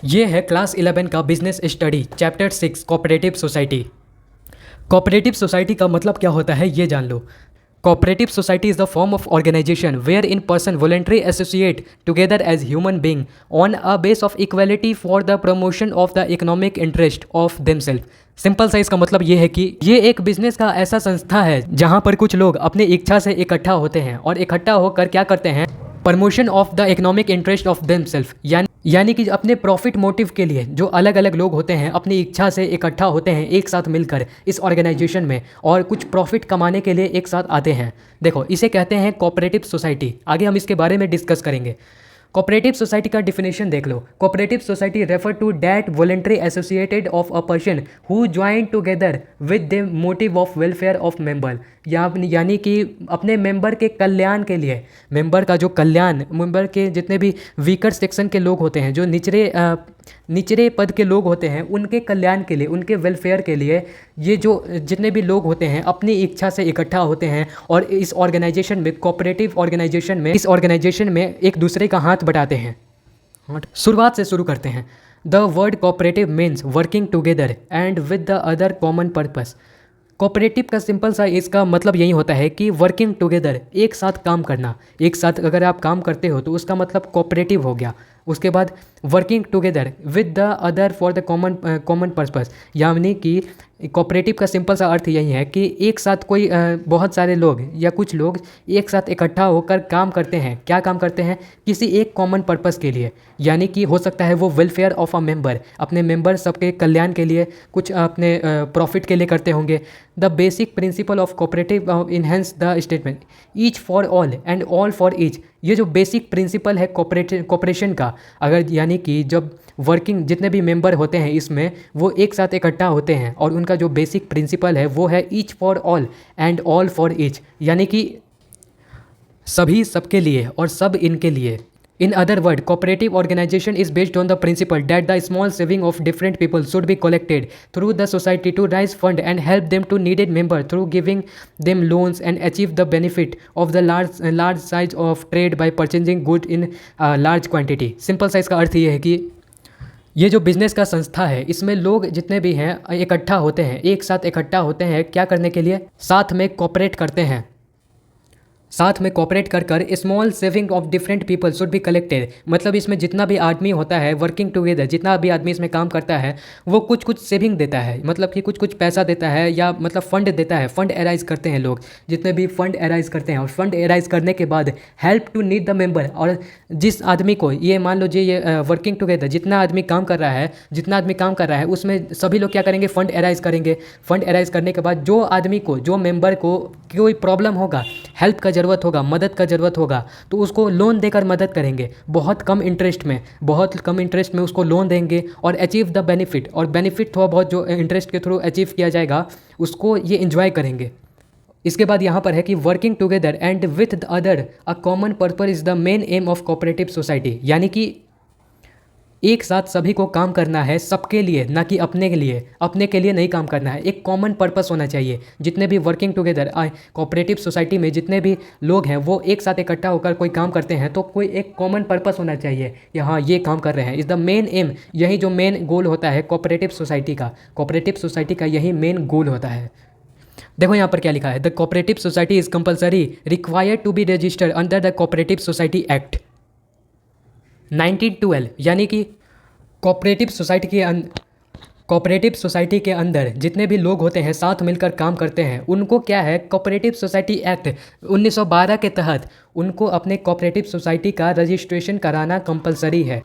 ये है क्लास 11 का business study chapter 6 cooperative society. Cooperative society का मतलब क्या होता है ये जान लो। Cooperative society is the form of organisation where in person voluntary associate together as human being on a base of equality for the promotion of the economic interest of themselves. Simple सा इसका मतलब ये है कि ये एक business का ऐसा संस्था है जहाँ पर कुछ लोग अपनी इच्छा से इकट्ठा होते हैं और इकट्ठा होकर क्या करते हैं, promotion of the economic interest of themselves, यानी कि अपने प्रॉफिट मोटिव के लिए जो अलग अलग लोग होते हैं अपनी इच्छा से इकट्ठा होते हैं एक साथ मिलकर इस ऑर्गेनाइजेशन में और कुछ प्रॉफिट कमाने के लिए एक साथ आते हैं। देखो इसे कहते हैं कोऑपरेटिव सोसाइटी। आगे हम इसके बारे में डिस्कस करेंगे। कोऑपरेटिव सोसाइटी का डिफिनेशन देख लो। Cooperative society refer to that voluntary associated of a person who join together with the motive of welfare of member, यानी कि अपने मेंबर के कल्याण के लिए, मेंबर का जो कल्याण, मेंबर के जितने भी वीकर सेक्शन के लोग होते हैं, जो निचले पद के लोग होते हैं, उनके कल्याण के लिए, उनके वेलफेयर के लिए ये जो जितने भी लोग होते हैं अपनी इच्छा से इकट्ठा होते हैं और इस ऑर्गेनाइजेशन में, कोऑपरेटिव ऑर्गेनाइजेशन में, इस ऑर्गेनाइजेशन में एक दूसरे का हाथ बटाते हैं। शुरुआत से शुरू करते हैं। The word cooperative means working together and with the other common purpose. Cooperative का सिंपल सा इसका मतलब यही होता है कि वर्किंग टुगेदर, एक साथ काम करना। एक साथ अगर आप काम करते हो तो उसका मतलब कोऑपरेटिव हो गया। उसके बाद working together with the other for the common purpose, यानी कि कोऑपरेटिव का सिंपल सा अर्थ यही है कि एक साथ कोई बहुत सारे लोग या कुछ लोग एक साथ इकट्ठा होकर काम करते हैं। क्या काम करते हैं? किसी एक कॉमन पर्पस के लिए, यानी कि हो सकता है वो वेलफेयर ऑफ अ मेंबर, अपने मेंबर सबके कल्याण के लिए, कुछ अपने प्रॉफिट के लिए करते होंगे। The basic principle of cooperative enhance the statement each for all and all for each. ये जो बेसिक प्रिंसिपल है कोऑपरेशन का, अगर यानी कि जब वर्किंग जितने भी मेंबर होते हैं इसमें वो एक साथ इकट्ठा होते हैं और उनका जो बेसिक प्रिंसिपल है वो है each for all and all for each, यानी कि सभी सबके लिए और सब इनके लिए। In other words, cooperative organization is based on the principle that the small saving of different people should be collected through the society to raise fund and help them to needed member through giving them loans and achieve the benefit of the large size of trade by purchasing good in large quantity। Simple सा इसका अर्थ ये है कि ये जो business का संस्था है इसमें लोग जितने भी हैं इकट्ठा होते हैं, एक साथ इकट्ठा होते हैं। क्या करने के लिए? साथ में कोऑपरेट करते हैं। साथ में कोऑपरेट कर small saving of different people should be collected, मतलब इसमें जितना भी आदमी होता है वर्किंग टुगेदर, जितना भी आदमी इसमें काम करता है वो कुछ कुछ सेविंग देता है, मतलब कि कुछ कुछ पैसा देता है या मतलब फंड देता है। फंड एराइज करते हैं लोग, जितने भी फंड एराइज करते हैं और फंड एराइज करने के बाद help to need the member, और जिस आदमी को, ये मान लो ये वर्किंग टुगेदर जितना आदमी काम कर रहा है उसमें सभी लोग क्या करेंगे? फंड एराइज करेंगे। फंड एराइज करने के बाद जो आदमी को, जो मेंबर को कोई प्रॉब्लम होगा, हेल्प का ज़रूरत होगा, मदद का ज़रूरत होगा, तो उसको लोन देकर मदद करेंगे। बहुत कम इंटरेस्ट में उसको लोन देंगे और अचीव द बेनिफिट, और बेनिफिट थोड़ा बहुत जो इंटरेस्ट के थ्रू अचीव किया जाएगा उसको ये इंजॉय करेंगे। इसके बाद यहाँ पर है कि working together and with the other a common purpose is the main M of cooperative society, यानी कि एक साथ सभी को काम करना है सबके लिए, ना कि अपने के लिए। अपने के लिए नहीं काम करना है, एक कॉमन पर्पस होना चाहिए। जितने भी वर्किंग टुगेदर कोऑपरेटिव सोसाइटी में जितने भी लोग हैं वो एक साथ इकट्ठा होकर कोई काम करते हैं तो कोई एक कॉमन पर्पस होना चाहिए कि हाँ ये काम कर रहे हैं। इज़ द मेन एम, यही जो मेन गोल होता है कोऑपरेटिव सोसाइटी का यही मेन गोल होता है। देखो यहाँ पर क्या लिखा है, the cooperative society is compulsory required to be registered under the cooperative society act 1912, यानी कि कोऑपरेटिव सोसाइटी के अंदर जितने भी लोग होते हैं साथ मिलकर काम करते हैं उनको क्या है, कोऑपरेटिव सोसाइटी एक्ट 1912 के तहत उनको अपने कोऑपरेटिव सोसाइटी का रजिस्ट्रेशन कराना कंपलसरी है।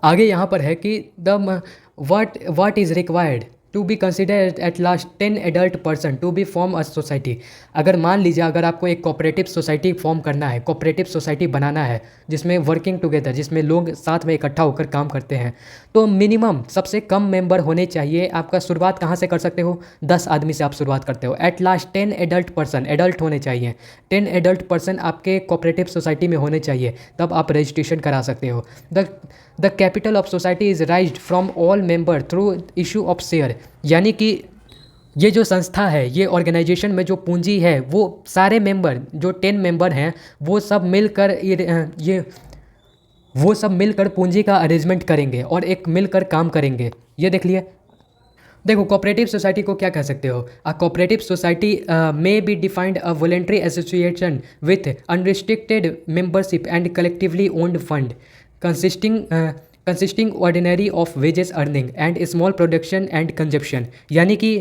आगे यहाँ पर है कि the what is required to be considered at last 10 adult person to be form a society. अगर मान लीजिए अगर आपको एक कोऑपरेटिव सोसाइटी फॉर्म करना है, कोऑपरेटिव सोसाइटी बनाना है जिसमें वर्किंग टुगेदर, जिसमें लोग साथ में इकट्ठा होकर काम करते हैं, तो मिनिमम सबसे कम मेंबर होने चाहिए। आपका शुरुआत कहाँ से कर सकते हो? 10 आदमी से आप शुरुआत करते हो। Eight last 10 adult person, adult होने चाहिए, 10 एडल्ट पर्सन आपके कोऑपरेटिव सोसाइटी में होने चाहिए, तब आप रजिस्ट्रेशन करा सकते हो। The capital of society is राइज्ड from all member through issue of share, यानी कि ये जो संस्था है, ये ऑर्गेनाइजेशन में जो पूंजी है वो सारे मेंबर, जो 10 मेंबर हैं वो सब मिलकर ये वो सब मिलकर पूंजी का अरेंजमेंट करेंगे और एक मिलकर काम करेंगे। ये देख लिए। देखो कोऑपरेटिव सोसाइटी को क्या कह सकते हो? A cooperative society may be defined a voluntary association with unrestricted membership and collectively owned fund consisting ordinary of wages earning and small production and consumption. यानी कि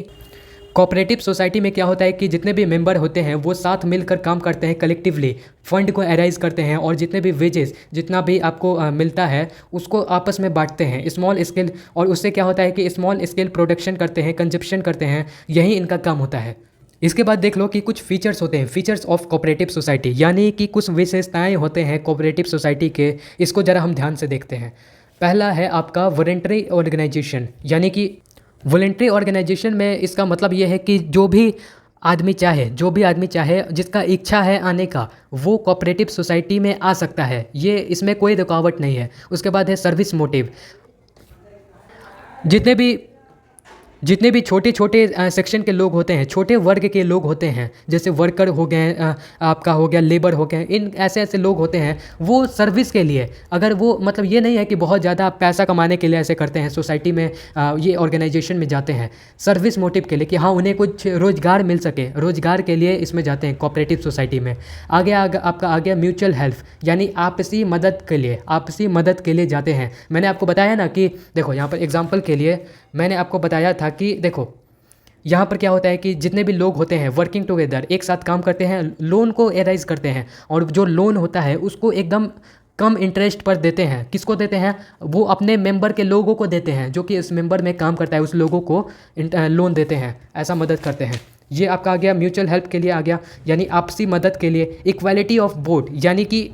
कोऑपरेटिव सोसाइटी में क्या होता है कि जितने भी मेंबर होते हैं वो साथ मिलकर काम करते हैं, कलेक्टिवली फंड को अराइज करते हैं और जितने भी वेजेस जितना भी आपको मिलता है उसको आपस में बांटते हैं स्मॉल स्केल। और उससे क्या होता है कि स्मॉल स्केल प्रोडक्शन करते हैं, कंजप्शन करते हैं, यही इनका काम होता है। इसके बाद देख लो कि कुछ फीचर्स होते हैं, फीचर्स ऑफ कोऑपरेटिव सोसाइटी, यानी कि कुछ विशेषताएं होते हैं कोऑपरेटिव सोसाइटी के। इसको ज़रा हम ध्यान से देखते हैं। पहला है आपका वॉलंटरी ऑर्गेनाइजेशन, यानी कि वॉलंटरी ऑर्गेनाइजेशन में इसका मतलब ये है कि जो भी आदमी चाहे जिसका इच्छा है आने का, वो कोऑपरेटिव सोसाइटी में आ सकता है। ये इसमें कोई रुकावट नहीं है। उसके बाद है सर्विस मोटिव। जितने भी छोटे छोटे सेक्शन के लोग होते हैं, छोटे वर्ग के लोग होते हैं, जैसे वर्कर हो गए, आपका हो गया लेबर हो गए, इन ऐसे लोग होते हैं वो सर्विस के लिए, अगर वो मतलब ये नहीं है कि बहुत ज़्यादा पैसा कमाने के लिए ऐसे करते हैं सोसाइटी में, ये ऑर्गेनाइजेशन में जाते हैं सर्विस मोटिव के लिए कि हाँ उन्हें कुछ रोज़गार मिल सके, रोज़गार के लिए इसमें जाते हैं कोऑपरेटिव सोसाइटी में। आगे आपका आ गया म्यूचुअल हेल्प, यानी आपसी मदद के लिए जाते हैं। मैंने आपको बताया ना कि देखो यहाँ पर एग्जाम्पल के लिए मैंने आपको बताया था कि देखो यहाँ पर क्या होता है कि जितने भी लोग होते हैं वर्किंग टुगेदर, एक साथ काम करते हैं, लोन को एराइज करते हैं और जो लोन होता है उसको एकदम कम इंटरेस्ट पर देते हैं। किसको देते हैं? वो अपने मेंबर के लोगों को देते हैं, जो कि इस मेंबर में काम करता है उस लोगों को लोन देते हैं, ऐसा मदद करते हैं। ये आपका आ गया म्यूचुअल हेल्प के लिए आ गया, यानी आपसी मदद के लिए। इक्वालिटी ऑफ वोट, यानी कि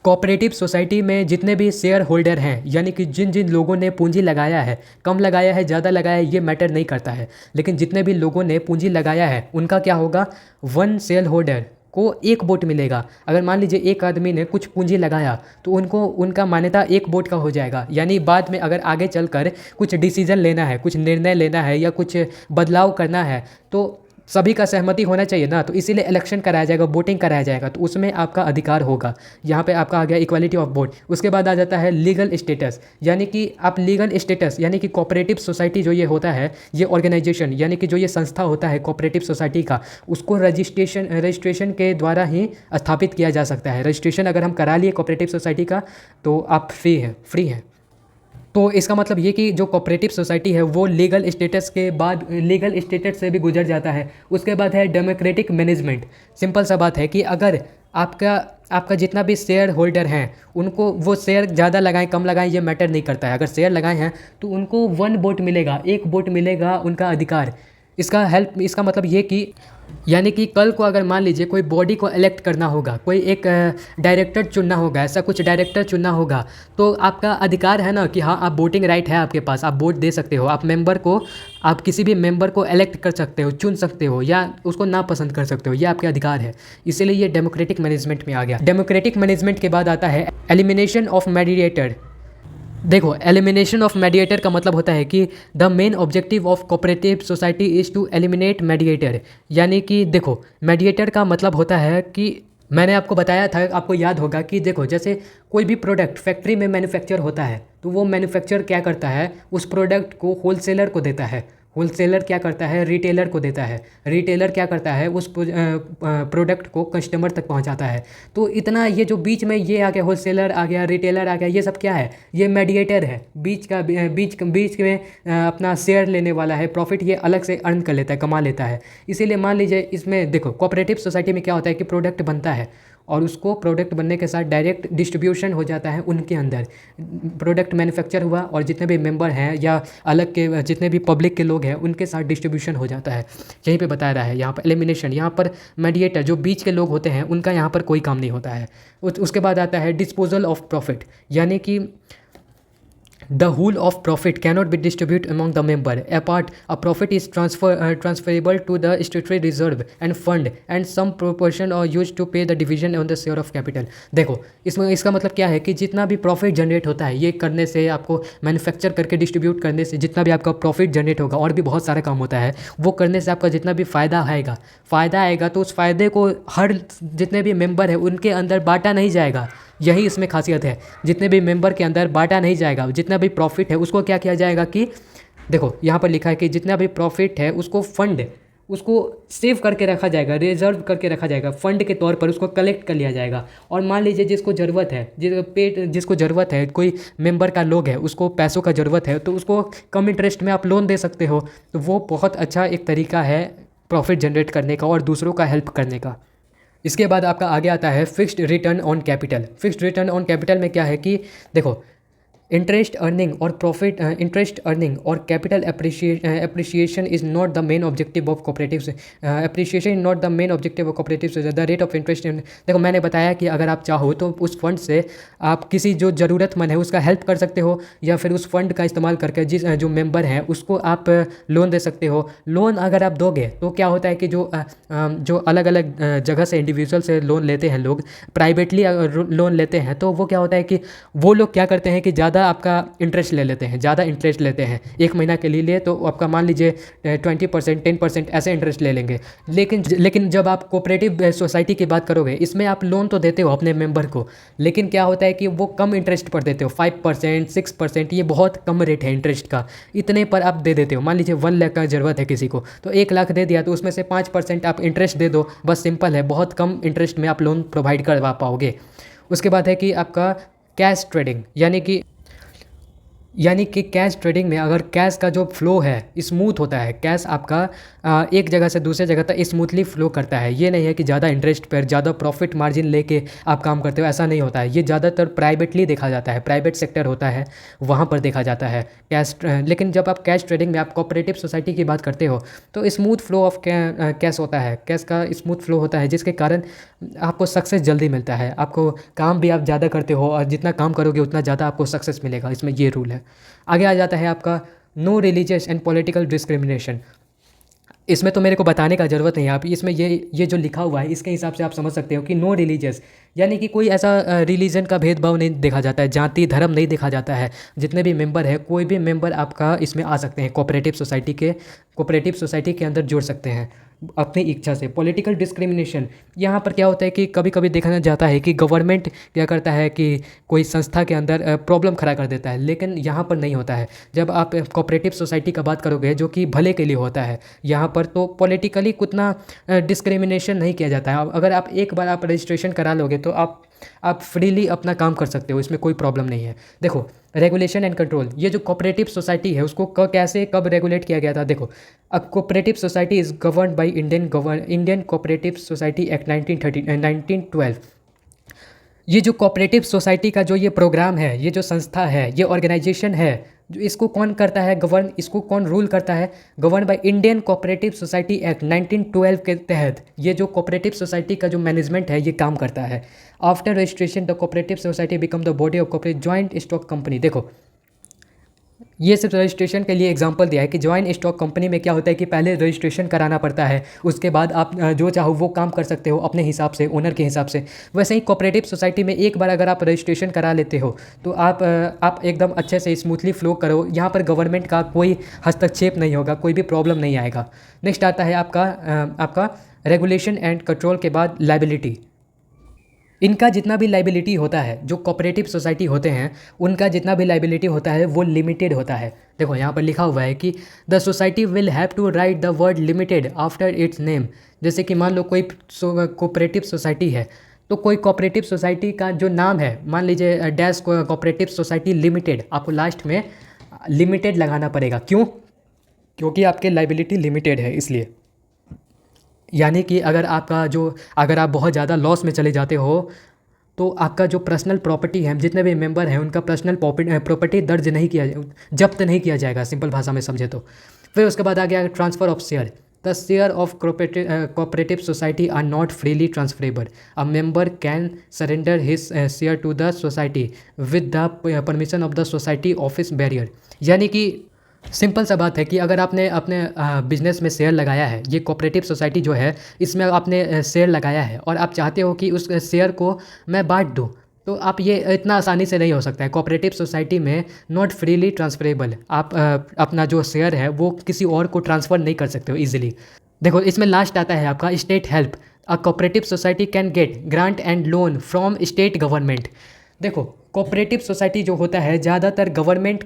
कोऑपरेटिव सोसाइटी में जितने भी शेयर होल्डर हैं, यानी कि जिन जिन लोगों ने पूंजी लगाया है, कम लगाया है ज़्यादा लगाया है ये मैटर नहीं करता है, लेकिन जितने भी लोगों ने पूंजी लगाया है उनका क्या होगा, वन शेयर होल्डर को एक वोट मिलेगा। अगर मान लीजिए एक आदमी ने कुछ पूंजी लगाया तो उनका मान्यता एक वोट का हो जाएगा। यानी बाद में अगर आगे चलकर कुछ डिसीजन लेना है, कुछ निर्णय लेना है या कुछ बदलाव करना है तो सभी का सहमति होना चाहिए ना, तो इसीलिए इलेक्शन कराया जाएगा, वोटिंग कराया जाएगा, तो उसमें आपका अधिकार होगा। यहाँ पे आपका आ गया इक्वालिटी ऑफ वोट। उसके बाद आ जाता है लीगल स्टेटस, यानी कि आप लीगल स्टेटस, यानी कि कोऑपरेटिव सोसाइटी जो ये होता है, ये ऑर्गेनाइजेशन यानी कि जो ये संस्था होता है कोऑपरेटिव सोसाइटी का, उसको रजिस्ट्रेशन के द्वारा ही स्थापित किया जा सकता है। रजिस्ट्रेशन अगर हम करा लिए कोऑपरेटिव सोसाइटी का तो आप फ्री हैं। तो इसका मतलब ये कि जो कोऑपरेटिव सोसाइटी है वो लीगल स्टेटस से भी गुजर जाता है। उसके बाद है डेमोक्रेटिक मैनेजमेंट। सिंपल सा बात है कि अगर आपका जितना भी शेयर होल्डर हैं उनको वो शेयर ज़्यादा लगाएं कम लगाएं ये मैटर नहीं करता है। अगर शेयर लगाए हैं तो उनको वन वोट मिलेगा, एक वोट मिलेगा, उनका अधिकार। इसका मतलब ये कि यानी कि कल को अगर मान लीजिए कोई बॉडी को इलेक्ट करना होगा, कोई एक डायरेक्टर चुनना होगा, ऐसा कुछ डायरेक्टर चुनना होगा, तो आपका अधिकार है ना कि हाँ आप वोटिंग राइट है आपके पास, आप वोट दे सकते हो, आप किसी भी मेंबर को इलेक्ट कर सकते हो, चुन सकते हो या उसको नापसंद कर सकते हो, ये आपके अधिकार है। इसीलिए ये डेमोक्रेटिक मैनेजमेंट में आ गया। डेमोक्रेटिक मैनेजमेंट के बाद आता है एलिमिनेशन ऑफ मीडिएटर। देखो एलिमिनेशन ऑफ मीडिएटर का मतलब होता है कि the main objective of cooperative society is to eliminate mediator. यानी कि देखो मीडिएटर का मतलब होता है कि मैंने आपको बताया था, आपको याद होगा कि देखो जैसे कोई भी प्रोडक्ट फैक्ट्री में मैन्युफैक्चर होता है तो वो मैन्युफैक्चर क्या करता है, उस प्रोडक्ट को होलसेलर को देता है, होलसेलर क्या करता है, रिटेलर को देता है, रिटेलर क्या करता है, उस प्रोडक्ट को कस्टमर तक पहुंचाता है। तो इतना ये जो बीच में ये आ गया, होलसेलर आ गया, रिटेलर आ गया, ये सब क्या है, ये मीडिएटर है, बीच में अपना शेयर लेने वाला है, प्रॉफिट ये अलग से अर्न कर लेता है, कमा लेता है। इसीलिए मान लीजिए इसमें देखो कोऑपरेटिव सोसाइटी में क्या होता है कि प्रोडक्ट बनता है और उसको प्रोडक्ट बनने के साथ डायरेक्ट डिस्ट्रीब्यूशन हो जाता है उनके अंदर। प्रोडक्ट मैन्युफैक्चर हुआ और जितने भी मेंबर हैं या अलग के जितने भी पब्लिक के लोग हैं उनके साथ डिस्ट्रीब्यूशन हो जाता है। यहीं पे बताया रहा है यहाँ पर एलिमिनेशन, यहाँ पर मीडिएटर जो बीच के लोग होते हैं उनका यहाँ पर कोई काम नहीं होता है। उसके बाद आता है डिस्पोजल ऑफ प्रॉफिट, यानी कि the whole of profit cannot be distributed among the member. Apart, a profit is transferable to the statutory reserve and fund, and some proportion are used to pay the division on the share of capital. देखो इसका मतलब क्या है कि जितना भी profit generate होता है ये करने से, आपको मैन्युफैक्चर करके डिस्ट्रीब्यूट करने से जितना भी आपका प्रॉफिट जनरेट होगा, और भी बहुत सारा काम होता है, वो करने से आपका जितना भी फ़ायदा आएगा तो उस फ़ायदे को हर जितने भी मेंबर है उनके अंदर बांटा नहीं जाएगा, यही इसमें खासियत है। जितने भी मेंबर के अंदर बांटा नहीं जाएगा, जितना भी प्रॉफिट है उसको क्या किया जाएगा कि देखो यहाँ पर लिखा है कि जितना भी प्रॉफिट है उसको फंड, उसको सेव करके रखा जाएगा, रिजर्व करके रखा जाएगा, फंड के तौर पर उसको कलेक्ट कर लिया जाएगा। और मान लीजिए जिसको ज़रूरत है, जिसको ज़रूरत है, कोई मेंबर का लोग है उसको पैसों का ज़रूरत है, तो उसको कम इंटरेस्ट में आप लोन दे सकते हो। तो वो बहुत अच्छा एक तरीका है प्रॉफिट जनरेट करने का और दूसरों का हेल्प करने का। इसके बाद आपका आगे आता है fixed return on capital. Fixed return on capital में क्या है कि देखो, इंटरेस्ट अर्निंग और प्रॉफिट, इंटरेस्ट अर्निंग और capital appreciation is not the main objective of cooperatives, appreciation is not the main objective of cooperatives, the rate of interest. देखो मैंने बताया कि अगर आप चाहो तो उस फंड से आप किसी जो ज़रूरतमंद है उसका हेल्प कर सकते हो, या फिर उस फंड का इस्तेमाल करके जो मेंबर हैं उसको आप लोन दे सकते हो। लोन अगर आप दोगे तो क्या होता है कि जो अलग अलग जगह से इंडिविजुअल से लोन लेते हैं, लोग प्राइवेटली लोन लेते हैं, तो वो क्या होता है कि वो लोग क्या करते हैं कि ज़्यादा आपका इंटरेस्ट ले लेते हैं, ज़्यादा इंटरेस्ट लेते हैं। एक महीना के लिए तो आपका मान लीजिए 20%, 10% ऐसे इंटरेस्ट ले लेंगे। लेकिन जब आप कोऑपरेटिव सोसाइटी की बात करोगे, इसमें आप लोन तो देते हो अपने मेंबर को, लेकिन क्या होता है कि वो कम इंटरेस्ट पर देते हो, 5%, 6%, ये बहुत कम रेट है इंटरेस्ट का। इतने पर आप दे देते हो। मान लीजिए 1 लाख का ज़रूरत है किसी को, तो 1 लाख दे दिया, तो उसमें से 5% आप इंटरेस्ट दे दो, बस सिंपल है। बहुत कम इंटरेस्ट में आप लोन प्रोवाइड करवा पाओगे। उसके बाद है कि आपका कैश ट्रेडिंग, यानी कि कैश ट्रेडिंग में अगर कैश का जो फ्लो है स्मूथ होता है, कैश आपका एक जगह से दूसरे जगह तक स्मूथली फ्लो करता है। ये नहीं है कि ज़्यादा इंटरेस्ट पर ज़्यादा प्रॉफिट मार्जिन लेके आप काम करते हो, ऐसा नहीं होता है। ये ज़्यादातर प्राइवेटली देखा जाता है, प्राइवेट सेक्टर होता है वहाँ पर देखा जाता है कैश। लेकिन जब आप कैश ट्रेडिंग में आप कोऑपरेटिव सोसाइटी की बात करते हो तो स्मूथ फ्लो ऑफ कैश होता है, कैश का स्मूथ फ्लो होता है, जिसके कारण आपको सक्सेस जल्दी मिलता है। आपको काम भी आप ज़्यादा करते हो और जितना काम करोगे उतना ज़्यादा आपको सक्सेस मिलेगा, इसमें ये रूल है। आगे आ जाता है आपका no religious and political discrimination. इसमें तो मेरे को बताने का ज़रूरत नहीं है, आप इसमें ये जो लिखा हुआ है इसके हिसाब से आप समझ सकते हो कि नो रिलीजियस, यानी कि कोई ऐसा रिलीजन का भेदभाव नहीं देखा जाता है, जाति धर्म नहीं देखा जाता है। जितने भी मेंबर है, कोई भी मेंबर आपका इसमें आ सकते हैं, कोऑपरेटिव सोसाइटी के अंदर जुड़ सकते हैं अपनी इच्छा से। पॉलिटिकल डिस्क्रिमिनेशन, यहाँ पर क्या होता है कि कभी कभी देखा जाता है कि गवर्नमेंट क्या करता है कि कोई संस्था के अंदर प्रॉब्लम खड़ा कर देता है, लेकिन यहाँ पर नहीं होता है। जब आप कोऑपरेटिव सोसाइटी का बात करोगे जो कि भले के लिए होता है, यहाँ पर तो पॉलिटिकली उतना डिस्क्रिमिनेशन नहीं किया जाता है। अगर आप एक बार आप रजिस्ट्रेशन करा लोगे तो आप फ्रीली अपना काम कर सकते हो, इसमें कोई प्रॉब्लम नहीं है। देखो रेगुलेशन एंड कंट्रोल, ये जो कोऑपरेटिव सोसाइटी है उसको कैसे कब रेगुलेट किया गया था। देखो, अब cooperative society is governed by Indian cooperative society act 1912। ये जो कोऑपरेटिव सोसाइटी का जो ये प्रोग्राम है, ये जो संस्था है, ये ऑर्गेनाइजेशन है, जो इसको कौन करता है गवर्न, इसको कौन रूल करता है, govern by Indian cooperative society act 1912 के तहत ये जो कोऑपरेटिव सोसाइटी का जो मैनेजमेंट है ये काम करता है। After registration the cooperative society become the body of cooperative joint stock company. देखो ये सिर्फ रजिस्ट्रेशन के लिए एग्जांपल दिया है कि जॉइंट स्टॉक कंपनी में क्या होता है कि पहले रजिस्ट्रेशन कराना पड़ता है, उसके बाद आप जो चाहो वो काम कर सकते हो अपने हिसाब से, ओनर के हिसाब से। वैसे ही कोऑपरेटिव सोसाइटी में एक बार अगर आप रजिस्ट्रेशन करा लेते हो तो आप एकदम अच्छे से स्मूथली फ्लो करो, यहाँ पर गवर्नमेंट का कोई हस्तक्षेप नहीं होगा, कोई भी प्रॉब्लम नहीं आएगा। नेक्स्ट आता है आपका रेगुलेशन एंड कंट्रोल के बाद लाइबिलिटी। इनका जितना भी लाइबिलिटी होता है, जो कोऑपरेटिव सोसाइटी होते हैं उनका जितना भी लाइबिलिटी होता है वो लिमिटेड होता है। देखो यहाँ पर लिखा हुआ है कि the society will have to write the word limited after its name. जैसे कि मान लो कोई कोऑपरेटिव सोसाइटी है, तो कोई कोऑपरेटिव सोसाइटी का जो नाम है, मान लीजिए डैश कोऑपरेटिव सोसाइटी लिमिटेड, आपको लास्ट में लिमिटेड लगाना पड़ेगा। क्यों? क्योंकि आपके लाइबिलिटी लिमिटेड है, इसलिए। यानी कि अगर आप बहुत ज़्यादा लॉस में चले जाते हो तो आपका जो पर्सनल प्रॉपर्टी है, जितने भी मेंबर हैं उनका पर्सनल प्रॉपर्टी जब्त नहीं किया जाएगा, सिंपल भाषा में समझे तो। फिर उसके बाद आ गया transfer of share. The share of cooperative society are not freely transferable. A member can surrender his share to the society with the permission of the society office barrier. यानी कि सिंपल सा बात है कि अगर आपने अपने बिजनेस में शेयर लगाया है, ये कोऑपरेटिव सोसाइटी जो है इसमें आपने शेयर लगाया है और आप चाहते हो कि उस शेयर को मैं बांट दूँ, तो आप ये इतना आसानी से नहीं हो सकता है। कोऑपरेटिव सोसाइटी में नॉट फ्रीली ट्रांसफरेबल, आप अपना जो शेयर है वो किसी और को ट्रांसफ़र नहीं कर सकते हो ईजिली। देखो इसमें लास्ट आता है आपका state help. A cooperative society can get grant and loan from state government. देखो, कोऑपरेटिव सोसाइटी जो होता है ज़्यादातर गवर्नमेंट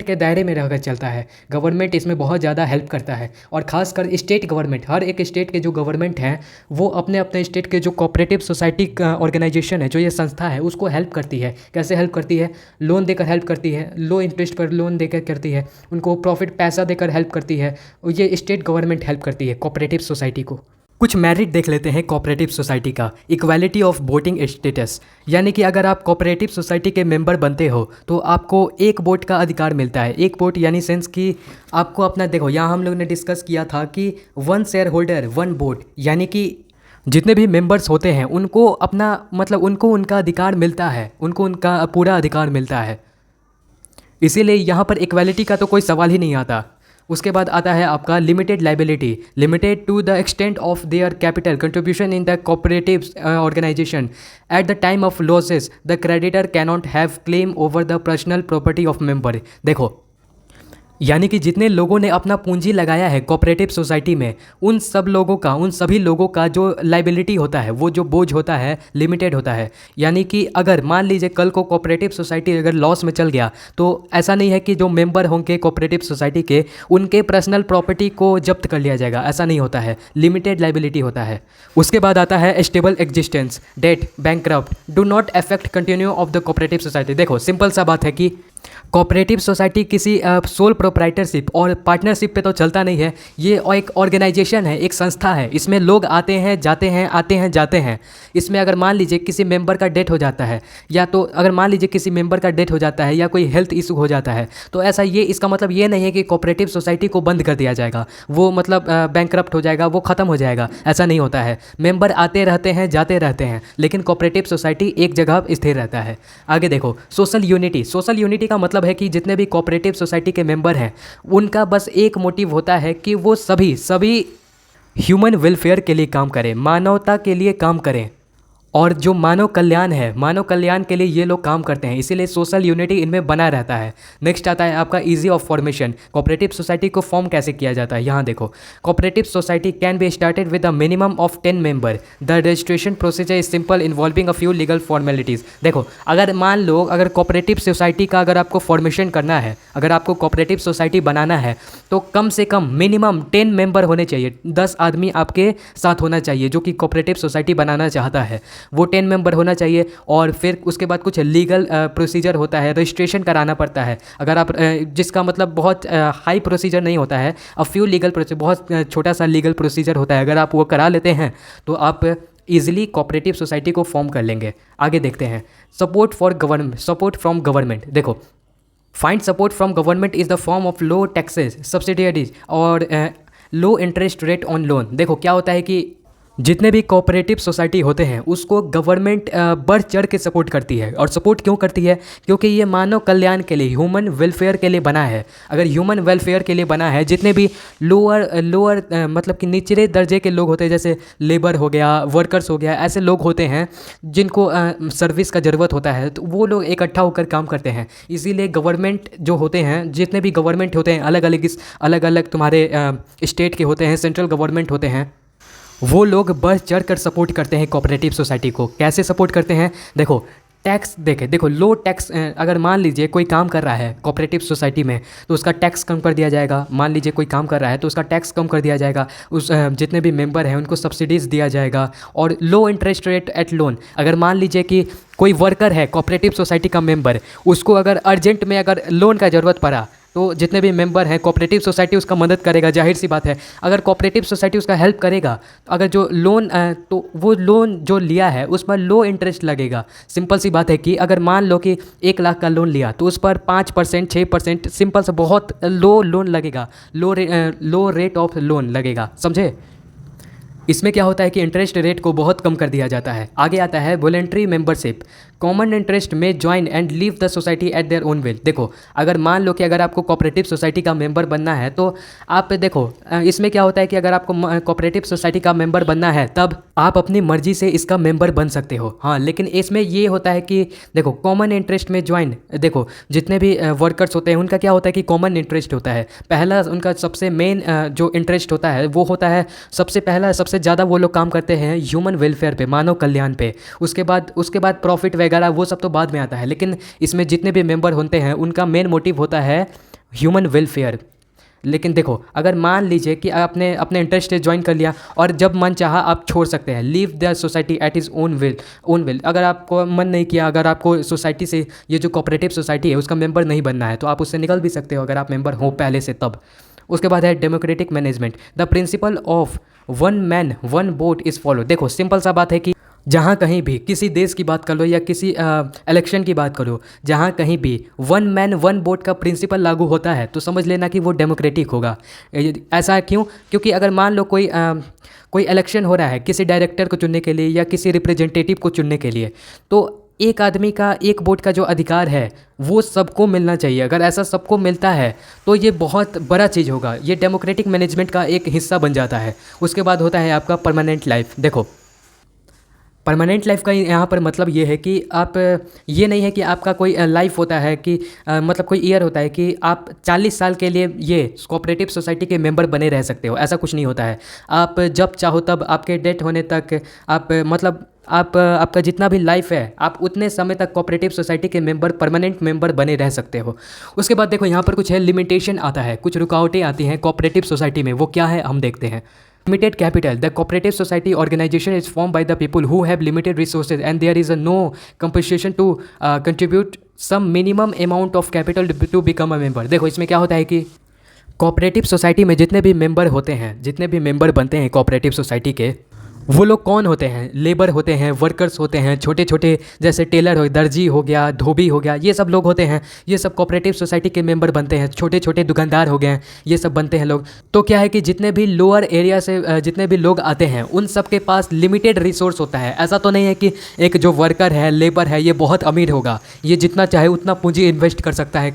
के दायरे में रहकर चलता है। गवर्नमेंट इसमें बहुत ज़्यादा हेल्प करता है, और ख़ासकर स्टेट गवर्नमेंट, हर एक स्टेट के जो गवर्नमेंट हैं वो अपने अपने स्टेट के जो कोऑपरेटिव सोसाइटी का ऑर्गेनाइजेशन है, जो ये संस्था है, उसको हेल्प करती है। कैसे हेल्प करती है? लोन देकर हेल्प करती है, लो इंटरेस्ट पर लोन देकर करती है, उनको प्रॉफिट पैसा देकर हेल्प करती है। और ये स्टेट गवर्नमेंट हेल्प करती है कोऑपरेटिव सोसाइटी को। कुछ मेरिट देख लेते हैं कोऑपरेटिव सोसाइटी का। इक्वालिटी ऑफ वोटिंग स्टेटस, यानी कि अगर आप कोऑपरेटिव सोसाइटी के मेंबर बनते हो तो आपको एक वोट का अधिकार मिलता है। एक वोट यानी सेंस कि आपको अपना, देखो यहाँ हम लोग ने डिस्कस किया था कि 1 शेयर होल्डर 1 वोट, यानी कि जितने भी मेंबर्स होते हैं उनको अपना मतलब उनको उनका अधिकार मिलता है, उनको उनका पूरा अधिकार मिलता है। इसीलिए यहाँ पर इक्वालिटी का तो कोई सवाल ही नहीं आता। उसके बाद आता है आपका limited liability, limited to the extent of their capital contribution in the cooperative organisation. At the time of losses the creditor cannot have claim over the personal property of member. देखो, यानी कि जितने लोगों ने अपना पूंजी लगाया है कोऑपरेटिव सोसाइटी में, उन सभी लोगों का जो लाइबिलिटी होता है, वो जो बोझ होता है, लिमिटेड होता है। यानी कि अगर मान लीजिए कल को कोऑपरेटिव सोसाइटी अगर लॉस में चल गया तो ऐसा नहीं है कि जो मेंबर होंगे कोऑपरेटिव सोसाइटी के, उनके पर्सनल प्रॉपर्टी को जब्त कर लिया जाएगा, ऐसा नहीं होता है। लिमिटेड लाइबिलिटी होता है। उसके बाद आता है stable existence, death, bankrupt do not affect continue of the cooperative society. देखो, सिंपल सा बात है कि कोऑपरेटिव सोसाइटी किसी सोल प्रोप्राइटरशिप और पार्टनरशिप पे तो चलता नहीं है। ये एक ऑर्गेनाइजेशन है, एक संस्था है। इसमें लोग आते हैं जाते हैं, आते हैं जाते हैं। इसमें अगर मान लीजिए किसी मेंबर का डेथ हो जाता है, या तो अगर मान लीजिए किसी मेंबर का डेथ हो जाता है या कोई हेल्थ इशू हो जाता है, तो ऐसा ये इसका मतलब ये नहीं है कि कोऑपरेटिव सोसाइटी को बंद कर दिया जाएगा, वो मतलब बैंकक्रप्ट हो जाएगा, वो ख़त्म हो जाएगा, ऐसा नहीं होता है। मेंबर आते रहते हैं जाते रहते हैं, लेकिन कोऑपरेटिव सोसाइटी एक जगह स्थिर रहता है। आगे देखो, सोशल यूनिटी। सोशल यूनिटी का मतलब है कि जितने भी कोऑपरेटिव सोसाइटी के मेंबर हैं उनका बस एक मोटिव होता है कि वो सभी ह्यूमन वेलफेयर के लिए काम करें, मानवता के लिए काम करें, और जो मानव कल्याण है, मानव कल्याण के लिए ये लोग काम करते हैं। इसीलिए सोशल यूनिटी इनमें बना रहता है। नेक्स्ट आता है आपका easy of formation. Cooperative society को फॉर्म कैसे किया जाता है, यहाँ देखो। Cooperative society can be started with a minimum of 10 member. The registration procedure is simple involving a few legal formalities. देखो, अगर मान लो अगर कोऑपरेटिव सोसाइटी का अगर आपको फॉर्मेशन करना है, अगर आपको कोऑपरेटिव सोसाइटी बनाना है, तो कम से कम मिनिमम 10 मेंबर होने चाहिए। 10 आदमी आपके साथ होना चाहिए जो कि कोऑपरेटिव सोसाइटी बनाना चाहता है, वो 10 मेंबर होना चाहिए। और फिर उसके बाद कुछ लीगल प्रोसीजर होता है, रजिस्ट्रेशन कराना पड़ता है। अगर आप जिसका मतलब बहुत हाई प्रोसीजर नहीं होता है, अ फ्यू लीगल प्रोसीजर, बहुत छोटा सा लीगल प्रोसीजर होता है, अगर आप वो करा लेते हैं तो आप ईजिली कोऑपरेटिव सोसाइटी को फॉर्म कर लेंगे। आगे देखते हैं सपोर्ट फ्रॉम गवर्नमेंट। देखो, find support from government is the form of low taxes, subsidies और low interest rate on loan. देखो, क्या होता है कि जितने भी कोऑपरेटिव सोसाइटी होते हैं उसको गवर्नमेंट बढ़ चढ़ के सपोर्ट करती है। और सपोर्ट क्यों करती है? क्योंकि ये मानव कल्याण के लिए, ह्यूमन वेलफेयर के लिए बना है। अगर ह्यूमन वेलफेयर के लिए बना है, जितने भी लोअर मतलब कि निचले दर्जे के लोग होते हैं, जैसे लेबर हो गया, वर्कर्स हो गया, ऐसे लोग होते हैं जिनको सर्विस का ज़रूरत होता है, तो वो लोग इकट्ठा होकर काम करते हैं। इसीलिए गवर्नमेंट जो होते हैं, जितने भी गवर्नमेंट होते हैं, अलग अलग तुम्हारे स्टेट के होते हैं, सेंट्रल गवर्नमेंट होते हैं, वो लोग बढ़ चढ़ कर सपोर्ट करते हैं कोऑपरेटिव सोसाइटी को। कैसे सपोर्ट करते हैं? देखो, टैक्स देखो, लो टैक्स, अगर मान लीजिए कोई काम कर रहा है कोऑपरेटिव सोसाइटी में तो उसका टैक्स कम कर दिया जाएगा। मान लीजिए कोई काम कर रहा है तो उसका टैक्स कम कर दिया जाएगा। उस जितने भी मेंबर हैं उनको सब्सिडीज़ दिया जाएगा। और low interest rate at loan, अगर मान लीजिए कि कोई वर्कर है कोऑपरेटिव सोसाइटी का मेंबर, उसको अगर अर्जेंट में अगर लोन का ज़रूरत पड़ा तो जितने भी मेंबर हैं कोऑपरेटिव सोसाइटी उसका मदद करेगा। जाहिर सी बात है, अगर कोऑपरेटिव सोसाइटी उसका हेल्प करेगा, अगर जो लोन तो वो लोन जो लिया है उस पर लो इंटरेस्ट लगेगा। सिंपल सी बात है कि अगर मान लो कि 1 लाख का लोन लिया तो उस पर 5%, 6%, सिंपल से बहुत लो लोन लगेगा, लो रेट ऑफ लोन लगेगा। समझे? इसमें क्या होता है कि इंटरेस्ट रेट को बहुत कम कर दिया जाता है। आगे आता है वॉलंटरी मेंबरशिप। कॉमन इंटरेस्ट में join and leave the society at their own will. देखो अगर मान लो कि अगर आपको कोऑपरेटिव सोसाइटी का मेंबर बनना है तो आप देखो इसमें क्या होता है कि अगर आपको कोऑपरेटिव सोसाइटी का मेंबर बनना है तब आप अपनी मर्जी से इसका मेंबर बन सकते हो। हाँ, लेकिन इसमें ये होता है कि देखो कॉमन इंटरेस्ट में ज्वाइन, देखो जितने भी वर्कर्स होते हैं उनका क्या होता है कि कॉमन इंटरेस्ट होता है। पहला उनका सबसे मेन जो इंटरेस्ट होता है वो होता है सबसे पहला सबसे ज़्यादा वो लोग काम करते हैं ह्यूमन वेलफेयर पे, मानव कल्याण पे। उसके बाद प्रॉफिट वगैरह वो सब तो बाद में आता है, लेकिन इसमें जितने भी मेंबर होते हैं उनका मेन मोटिव होता है ह्यूमन वेलफेयर। लेकिन देखो अगर मान लीजिए कि आपने अपने इंटरेस्ट से ज्वाइन कर लिया और जब मन चाहा आप छोड़ सकते हैं, leave the society at is own will. अगर आपको मन नहीं किया, अगर आपको सोसाइटी से ये जो कोऑपरेटिव सोसाइटी है उसका मेंबर नहीं बनना है तो आप उससे निकल भी सकते हो अगर आप मेंबर हो पहले से तब। उसके बाद है democratic management. The principle of one man one vote is follow. देखो सिंपल सा बात है कि जहाँ कहीं भी किसी देश की बात कर लो या किसी इलेक्शन की बात करो, जहाँ कहीं भी वन मैन वन वोट का प्रिंसिपल लागू होता है तो समझ लेना कि वो डेमोक्रेटिक होगा। ऐसा क्यों? क्योंकि अगर मान लो कोई इलेक्शन हो रहा है किसी डायरेक्टर को चुनने के लिए या किसी रिप्रेजेंटेटिव को चुनने के लिए, तो एक आदमी का एक वोट का जो अधिकार है वो सबको मिलना चाहिए। अगर ऐसा सबको मिलता है तो ये बहुत बड़ा चीज़ होगा, ये डेमोक्रेटिक मैनेजमेंट का एक हिस्सा बन जाता है। उसके बाद होता है आपका परमानेंट लाइफ। देखो परमानेंट लाइफ का यहाँ पर मतलब ये है कि आप, ये नहीं है कि आपका कोई लाइफ होता है कि मतलब कोई ईयर होता है कि आप 40 साल के लिए ये कोऑपरेटिव सोसाइटी के मेंबर बने रह सकते हो, ऐसा कुछ नहीं होता है। आप जब चाहो तब आपके डेथ होने तक आप मतलब आपका जितना भी लाइफ है आप उतने समय तक कोऑपरेटिव सोसाइटी के मेंबर परमानेंट मेंबर बने रह सकते हो। उसके बाद देखो यहाँ पर कुछ है लिमिटेशन आता है, कुछ रुकावटें आती हैं कोऑपरेटिव सोसाइटी में, वो क्या है हम देखते हैं। Limited capital. The cooperative society organization is formed by the people who have limited resources and there is no compensation to contribute some minimum amount of capital to become a member. देखो इसमें क्या होता है कि कोऑपरेटिव society में जितने भी मेंबर होते हैं, जितने भी मेंबर बनते हैं कोऑपरेटिव सोसाइटी के, वो लोग कौन होते हैं? लेबर होते हैं, वर्कर्स होते हैं, छोटे छोटे जैसे टेलर हो, दर्जी हो गया, धोबी हो गया, ये सब लोग होते हैं। ये सब कोऑपरेटिव सोसाइटी के मेंबर बनते हैं। छोटे छोटे दुकानदार हो गए, ये सब बनते हैं लोग। तो क्या है कि जितने भी लोअर एरिया से जितने भी लोग आते हैं उन सब के पास लिमिटेड रिसोर्स होता है। ऐसा तो नहीं है कि एक जो वर्कर है, लेबर है, ये बहुत अमीर होगा, ये जितना चाहे उतना पूंजी इन्वेस्ट कर सकता है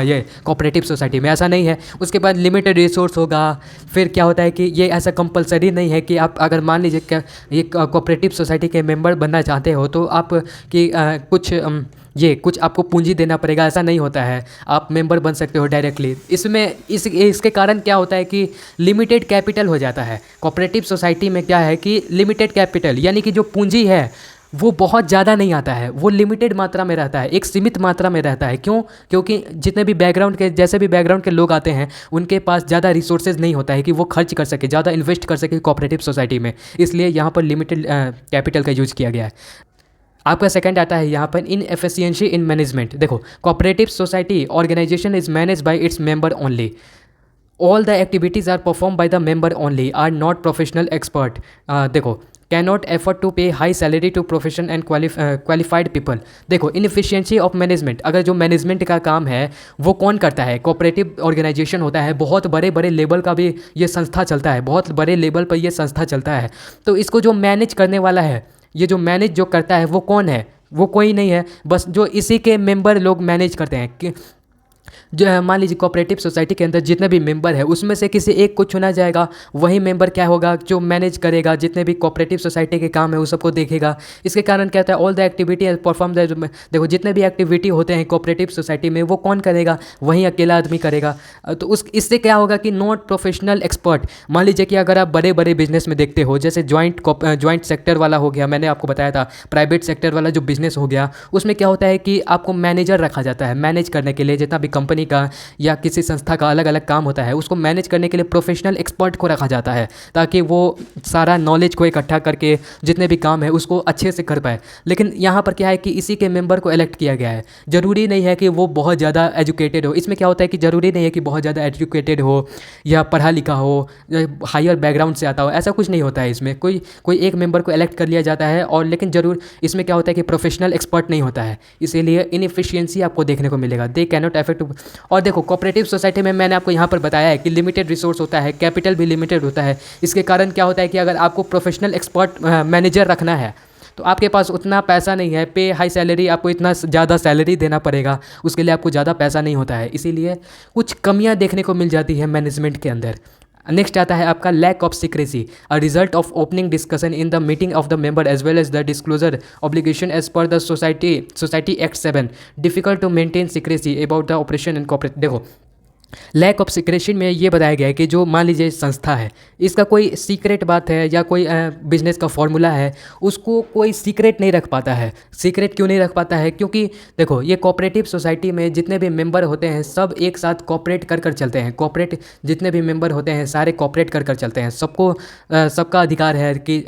ये कोऑपरेटिव सोसाइटी में, ऐसा नहीं है। उसके बाद लिमिटेड रिसोर्स होगा। फिर क्या होता है कि ये ऐसा कंपलसरी नहीं है कि आप अगर मान लीजिए ये कोऑपरेटिव सोसाइटी के मेंबर बनना चाहते हो तो आप कि कुछ आपको पूंजी देना पड़ेगा, ऐसा नहीं होता है। आप मेंबर बन सकते हो डायरेक्टली। इसके कारण क्या होता है कि लिमिटेड कैपिटल हो जाता है। कोऑपरेटिव सोसाइटी में क्या है कि लिमिटेड कैपिटल यानी कि जो पूंजी है वो बहुत ज़्यादा नहीं आता है, वो लिमिटेड मात्रा में रहता है, एक सीमित मात्रा में रहता है। क्यों? क्योंकि जितने भी जैसे भी बैकग्राउंड के लोग आते हैं उनके पास ज़्यादा रिसोर्सेज नहीं होता है कि वो खर्च कर सके, ज़्यादा इन्वेस्ट कर सके कोऑपरेटिव सोसाइटी में, इसलिए यहाँ पर लिमिटेड कैपिटल का यूज़ किया गया है। आपका सेकंड आता है यहाँ पर इनएफिशिएंसी इन मैनेजमेंट। देखो cooperative society organisation is manage by its member only. All the activities are perform by the member only, are not professional expert. देखो cannot effort to pay high salary to profession and qualified people. देखो inefficiency of management, अगर जो management का काम है वो कौन करता है? कोऑपरेटिव ऑर्गेनाइजेशन होता है, बहुत बड़े बड़े लेवल का भी ये संस्था चलता है, बहुत बड़े लेवल पर ये संस्था चलता है। तो इसको जो मैनेज करने वाला है, ये जो मैनेज जो करता है वो कौन है? वो कोई नहीं है, बस जो इसी के मेंबर लोग मैनेज करते हैं कि जो मान लीजिए कोऑपरेटिव सोसाइटी के अंदर जितने भी मेंबर है उसमें से किसी एक को चुना जाएगा, वही मेंबर क्या होगा जो मैनेज करेगा, जितने भी कोऑपरेटिव सोसाइटी के काम है उस सबको देखेगा। इसके कारण क्या होता है, all the activity perform the, देखो जितने भी एक्टिविटी होते हैं कोऑपरेटिव सोसाइटी में वो कौन करेगा? वही अकेला आदमी करेगा। तो इससे क्या होगा कि नॉट प्रोफेशनल एक्सपर्ट। मान लीजिए कि अगर आप बड़े बड़े बिजनेस में देखते हो, जैसे ज्वाइंट सेक्टर वाला हो गया, मैंने आपको बताया था प्राइवेट सेक्टर वाला जो बिजनेस हो गया, उसमें क्या होता है कि आपको मैनेजर रखा जाता है मैनेज करने के लिए। जितना भी कंपनी का या किसी संस्था का अलग अलग काम होता है उसको मैनेज करने के लिए प्रोफेशनल एक्सपर्ट को रखा जाता है, ताकि वो सारा नॉलेज को इकट्ठा करके जितने भी काम है उसको अच्छे से कर पाए। लेकिन यहाँ पर क्या है कि इसी के मेंबर को इलेक्ट किया गया है। ज़रूरी नहीं है कि वो बहुत ज़्यादा एजुकेटेड हो। इसमें क्या होता है कि ज़रूरी नहीं है कि बहुत ज़्यादा एजुकेटेड हो या पढ़ा लिखा हो या हायर बैकग्राउंड से आता हो, ऐसा कुछ नहीं होता है। इसमें कोई एक मेंबर को इलेक्ट कर लिया जाता है, और लेकिन ज़रूर इसमें क्या होता है कि प्रोफेशनल एक्सपर्ट नहीं होता है, इसीलिए इनएफिशिएंसी आपको देखने को मिलेगा। They cannot affect. और देखो कोऑपरेटिव सोसाइटी में मैंने आपको यहाँ पर बताया है कि लिमिटेड रिसोर्स होता है, कैपिटल भी लिमिटेड होता है। इसके कारण क्या होता है कि अगर आपको प्रोफेशनल एक्सपर्ट मैनेजर रखना है तो आपके पास उतना पैसा नहीं है, पे हाई सैलरी, आपको इतना ज़्यादा सैलरी देना पड़ेगा, उसके लिए आपको ज़्यादा पैसा नहीं होता है, इसीलिए कुछ कमियां देखने को मिल जाती है मैनेजमेंट के अंदर। नेक्स्ट आता है आपका lack of secrecy, a result of opening discussion in the meeting of the member as well as the disclosure obligation as per the society act 7, difficult to maintain secrecy about the operation and corporate. देखो, lack of secretion में ये बताया गया है कि जो मान लीजिए संस्था है, इसका कोई सीक्रेट बात है या कोई बिजनेस का फॉर्मूला है, उसको कोई सीक्रेट नहीं रख पाता है। सीक्रेट क्यों नहीं रख पाता है? क्योंकि देखो, ये कोऑपरेटिव सोसाइटी में जितने भी मेंबर होते हैं सब एक साथ कोऑपरेट कर कर चलते हैं। कोऑपरेट जितने भी मेंबर होते हैं सारे कोऑपरेट कर कर चलते हैं। सबको सबका अधिकार है कि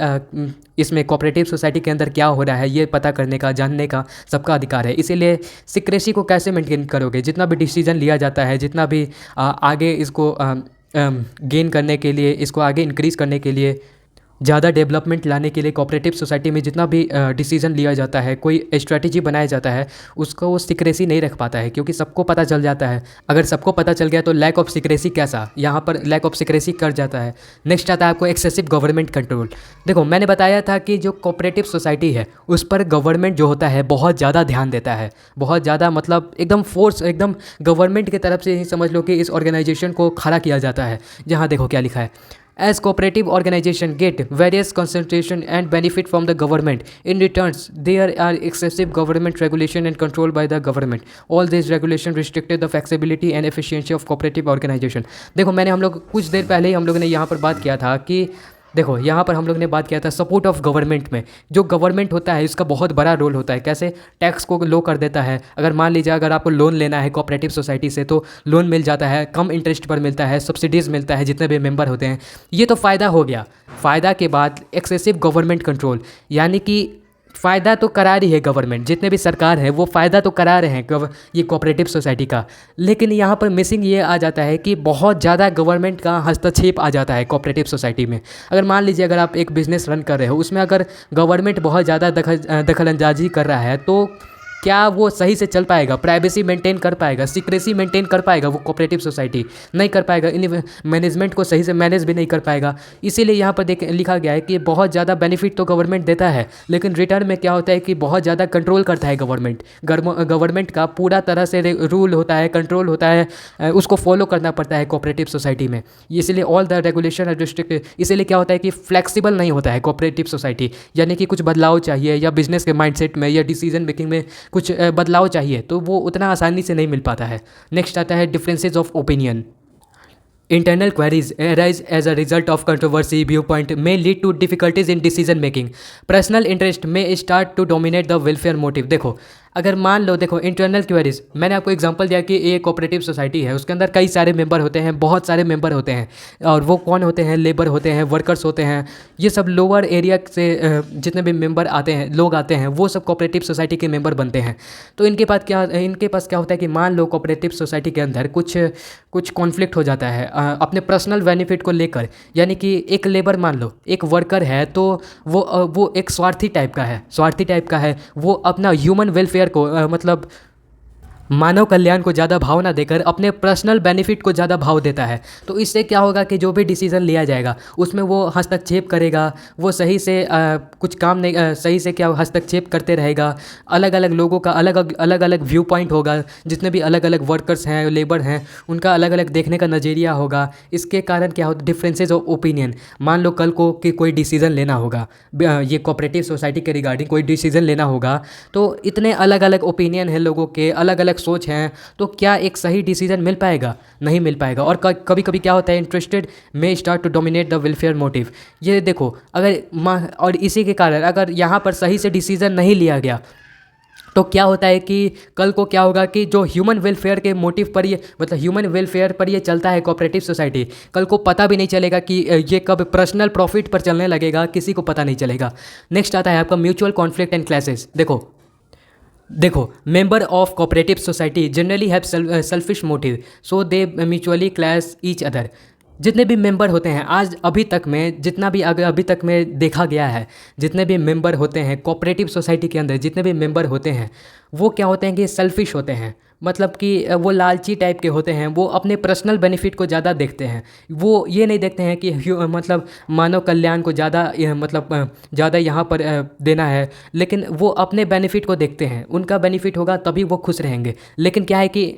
इसमें कोऑपरेटिव सोसाइटी के अंदर क्या हो रहा है ये पता करने का, जानने का सबका अधिकार है। इसीलिए सीक्रेसी को कैसे मेंटेन करोगे? जितना भी डिसीजन लिया जाता है, जितना भी आगे इसको गेन करने के लिए, इसको आगे इंक्रीज़ करने के लिए, ज़्यादा डेवलपमेंट लाने के लिए कोऑपरेटिव सोसाइटी में जितना भी डिसीजन लिया जाता है, कोई स्ट्रैटेजी बनाया जाता है, उसको वो सीक्रेसी नहीं रख पाता है क्योंकि सबको पता चल जाता है। अगर सबको पता चल गया तो लैक ऑफ सीक्रेसी कैसा, यहाँ पर लैक ऑफ सीक्रेसी कर जाता है। नेक्स्ट आता है आपको एक्सेसिव गवर्नमेंट कंट्रोल। देखो, मैंने बताया था कि जो कोऑपरेटिव सोसाइटी है उस पर गवर्नमेंट जो होता है बहुत ज़्यादा ध्यान देता है, बहुत ज़्यादा, मतलब एकदम फोर्स, एकदम गवर्नमेंट की तरफ से ही समझ लो कि इस ऑर्गेनाइजेशन को खड़ा किया जाता है। जहाँ देखो क्या लिखा है, as cooperative organization get various concentration and benefit from the government, in returns there are excessive government regulation and control by the government. All these regulation restricted the flexibility and efficiency of cooperative organization. देखो, मैंने हम लोग कुछ देर पहले ही हम लोगों ने यहाँ पर बात किया था कि देखो, यहाँ पर हम लोग ने बात किया था सपोर्ट ऑफ गवर्नमेंट में। जो गवर्नमेंट होता है इसका बहुत बड़ा रोल होता है। कैसे? टैक्स को लो कर देता है। अगर मान लीजिए अगर आपको लोन लेना है कोऑपरेटिव सोसाइटी से तो लोन मिल जाता है, कम इंटरेस्ट पर मिलता है, सब्सिडीज़ मिलता है जितने भी मेंबर होते हैं। ये तो फ़ायदा हो गया। फ़ायदा के बाद एक्सेसिव गवर्नमेंट कंट्रोल, यानी कि फ़ायदा तो करा रही है गवर्नमेंट, जितने भी सरकार है वो फ़ायदा तो करा रहे हैं ये कोऑपरेटिव सोसाइटी का, लेकिन यहाँ पर मिसिंग ये आ जाता है कि बहुत ज़्यादा गवर्नमेंट का हस्तक्षेप आ जाता है कोऑपरेटिव सोसाइटी में। अगर मान लीजिए अगर आप एक बिज़नेस रन कर रहे हो, उसमें अगर गवर्नमेंट बहुत ज़्यादा दखलअंदाजी कर रहा है तो क्या वो सही से चल पाएगा? प्राइवेसी मेंटेन कर पाएगा? सीक्रेसी मेंटेन कर पाएगा? वो कोऑपरेटिव सोसाइटी नहीं कर पाएगा। इन मैनेजमेंट को सही से मैनेज भी नहीं कर पाएगा। इसीलिए यहाँ पर लिखा गया है कि बहुत ज़्यादा बेनिफिट तो गवर्नमेंट देता है, लेकिन रिटर्न में क्या होता है कि बहुत ज़्यादा कंट्रोल करता है गवर्नमेंट। गवर्नमेंट का पूरा तरह से रूल होता है, कंट्रोल होता है, उसको फॉलो करना पड़ता है कोऑपरेटिव सोसाइटी में। इसलिए all the regulation are restricted. इसीलिए क्या होता है कि फ्लेक्सिबल नहीं होता है कोऑपरेटिव सोसाइटी, यानी कि कुछ बदलाव चाहिए या बिजनेस के माइंडसेट में या डिसीजन मेकिंग में कुछ बदलाव चाहिए तो वो उतना आसानी से नहीं मिल पाता है। नेक्स्ट आता है differences of opinion. Internal queries arise as a result of controversy, viewpoint may lead to difficulties in decision making. Personal interest may start to dominate the welfare motive. देखो, अगर मान लो, देखो, इंटरनल क्वेरीज, मैंने आपको example दिया कि एक cooperative society है, उसके अंदर कई सारे मेंबर होते हैं, बहुत सारे मेंबर होते हैं, और वो कौन होते हैं? लेबर होते हैं, वर्कर्स होते हैं। ये सब लोअर एरिया से जितने भी मेंबर आते हैं, लोग आते हैं, वो सब कोऑपरेटिव सोसाइटी के मेंबर बनते हैं। तो इनके पास क्या होता है कि मान लो कोऑपरेटिव सोसाइटी के अंदर कुछ कॉन्फ्लिक्ट हो जाता है अपने पर्सनल बेनिफिट को लेकर। यानी कि एक लेबर, मान लो एक वर्कर है, तो वो एक स्वार्थी टाइप का है। वो अपना ह्यूमन वेलफेयर को मतलब मानव कल्याण को ज़्यादा भाव ना देकर अपने पर्सनल बेनिफिट को ज़्यादा भाव देता है। तो इससे क्या होगा कि जो भी डिसीज़न लिया जाएगा उसमें वो हस्तक्षेप करेगा, वो सही से कुछ काम नहीं, सही से क्या हस्तक्षेप करते रहेगा। अलग अलग लोगों का अलग अलग व्यू पॉइंट होगा, जितने भी अलग अलग वर्कर्स हैं, लेबर हैं, उनका अलग अलग देखने का नज़रिया होगा। इसके कारण क्या होता है? Differences of opinion. मान लो कल को कि कोई डिसीज़न लेना होगा, ये कोऑपरेटिव सोसाइटी के रिगार्डिंग कोई डिसीज़न लेना होगा, तो इतने अलग अलग ओपिनियन हैं लोगों के, अलग अलग सोच हैं, तो क्या एक सही डिसीजन मिल पाएगा? नहीं मिल पाएगा। और कभी कभी क्या होता है, इंटरेस्टेड में start to dominate the welfare motive. ये देखो, और इसी के कारण अगर यहाँ पर सही से डिसीजन नहीं लिया गया तो क्या होता है कि कल को क्या होगा कि जो ह्यूमन वेलफेयर के मोटिव पर ये, मतलब ह्यूमन वेलफेयर पर ये चलता है कोऑपरेटिव सोसाइटी, कल को पता भी नहीं चलेगा कि ये कब पर्सनल प्रॉफिट पर चलने लगेगा, किसी को पता नहीं चलेगा। नेक्स्ट आता है आपका म्यूचुअल कॉन्फ्लिक्ट एंड क्लैशेस। देखो, member of cooperative society generally have selfish motive, so they mutually clash each other. जितने भी मेंबर होते हैं आज अभी तक में जितना भी अभी तक में देखा गया है, जितने भी मेंबर होते हैं कोऑपरेटिव सोसाइटी के अंदर, जितने भी मेंबर होते हैं वो क्या होते हैं कि सेल्फिश होते हैं। मतलब कि वो लालची टाइप के होते हैं, वो अपने पर्सनल बेनिफिट को ज़्यादा देखते हैं। वो ये नहीं देखते हैं कि मतलब मानव कल्याण को ज़्यादा ज़्यादा यहाँ पर देना है, लेकिन वो अपने बेनिफिट को देखते हैं। उनका बेनिफिट होगा तभी वो खुश रहेंगे। लेकिन क्या है कि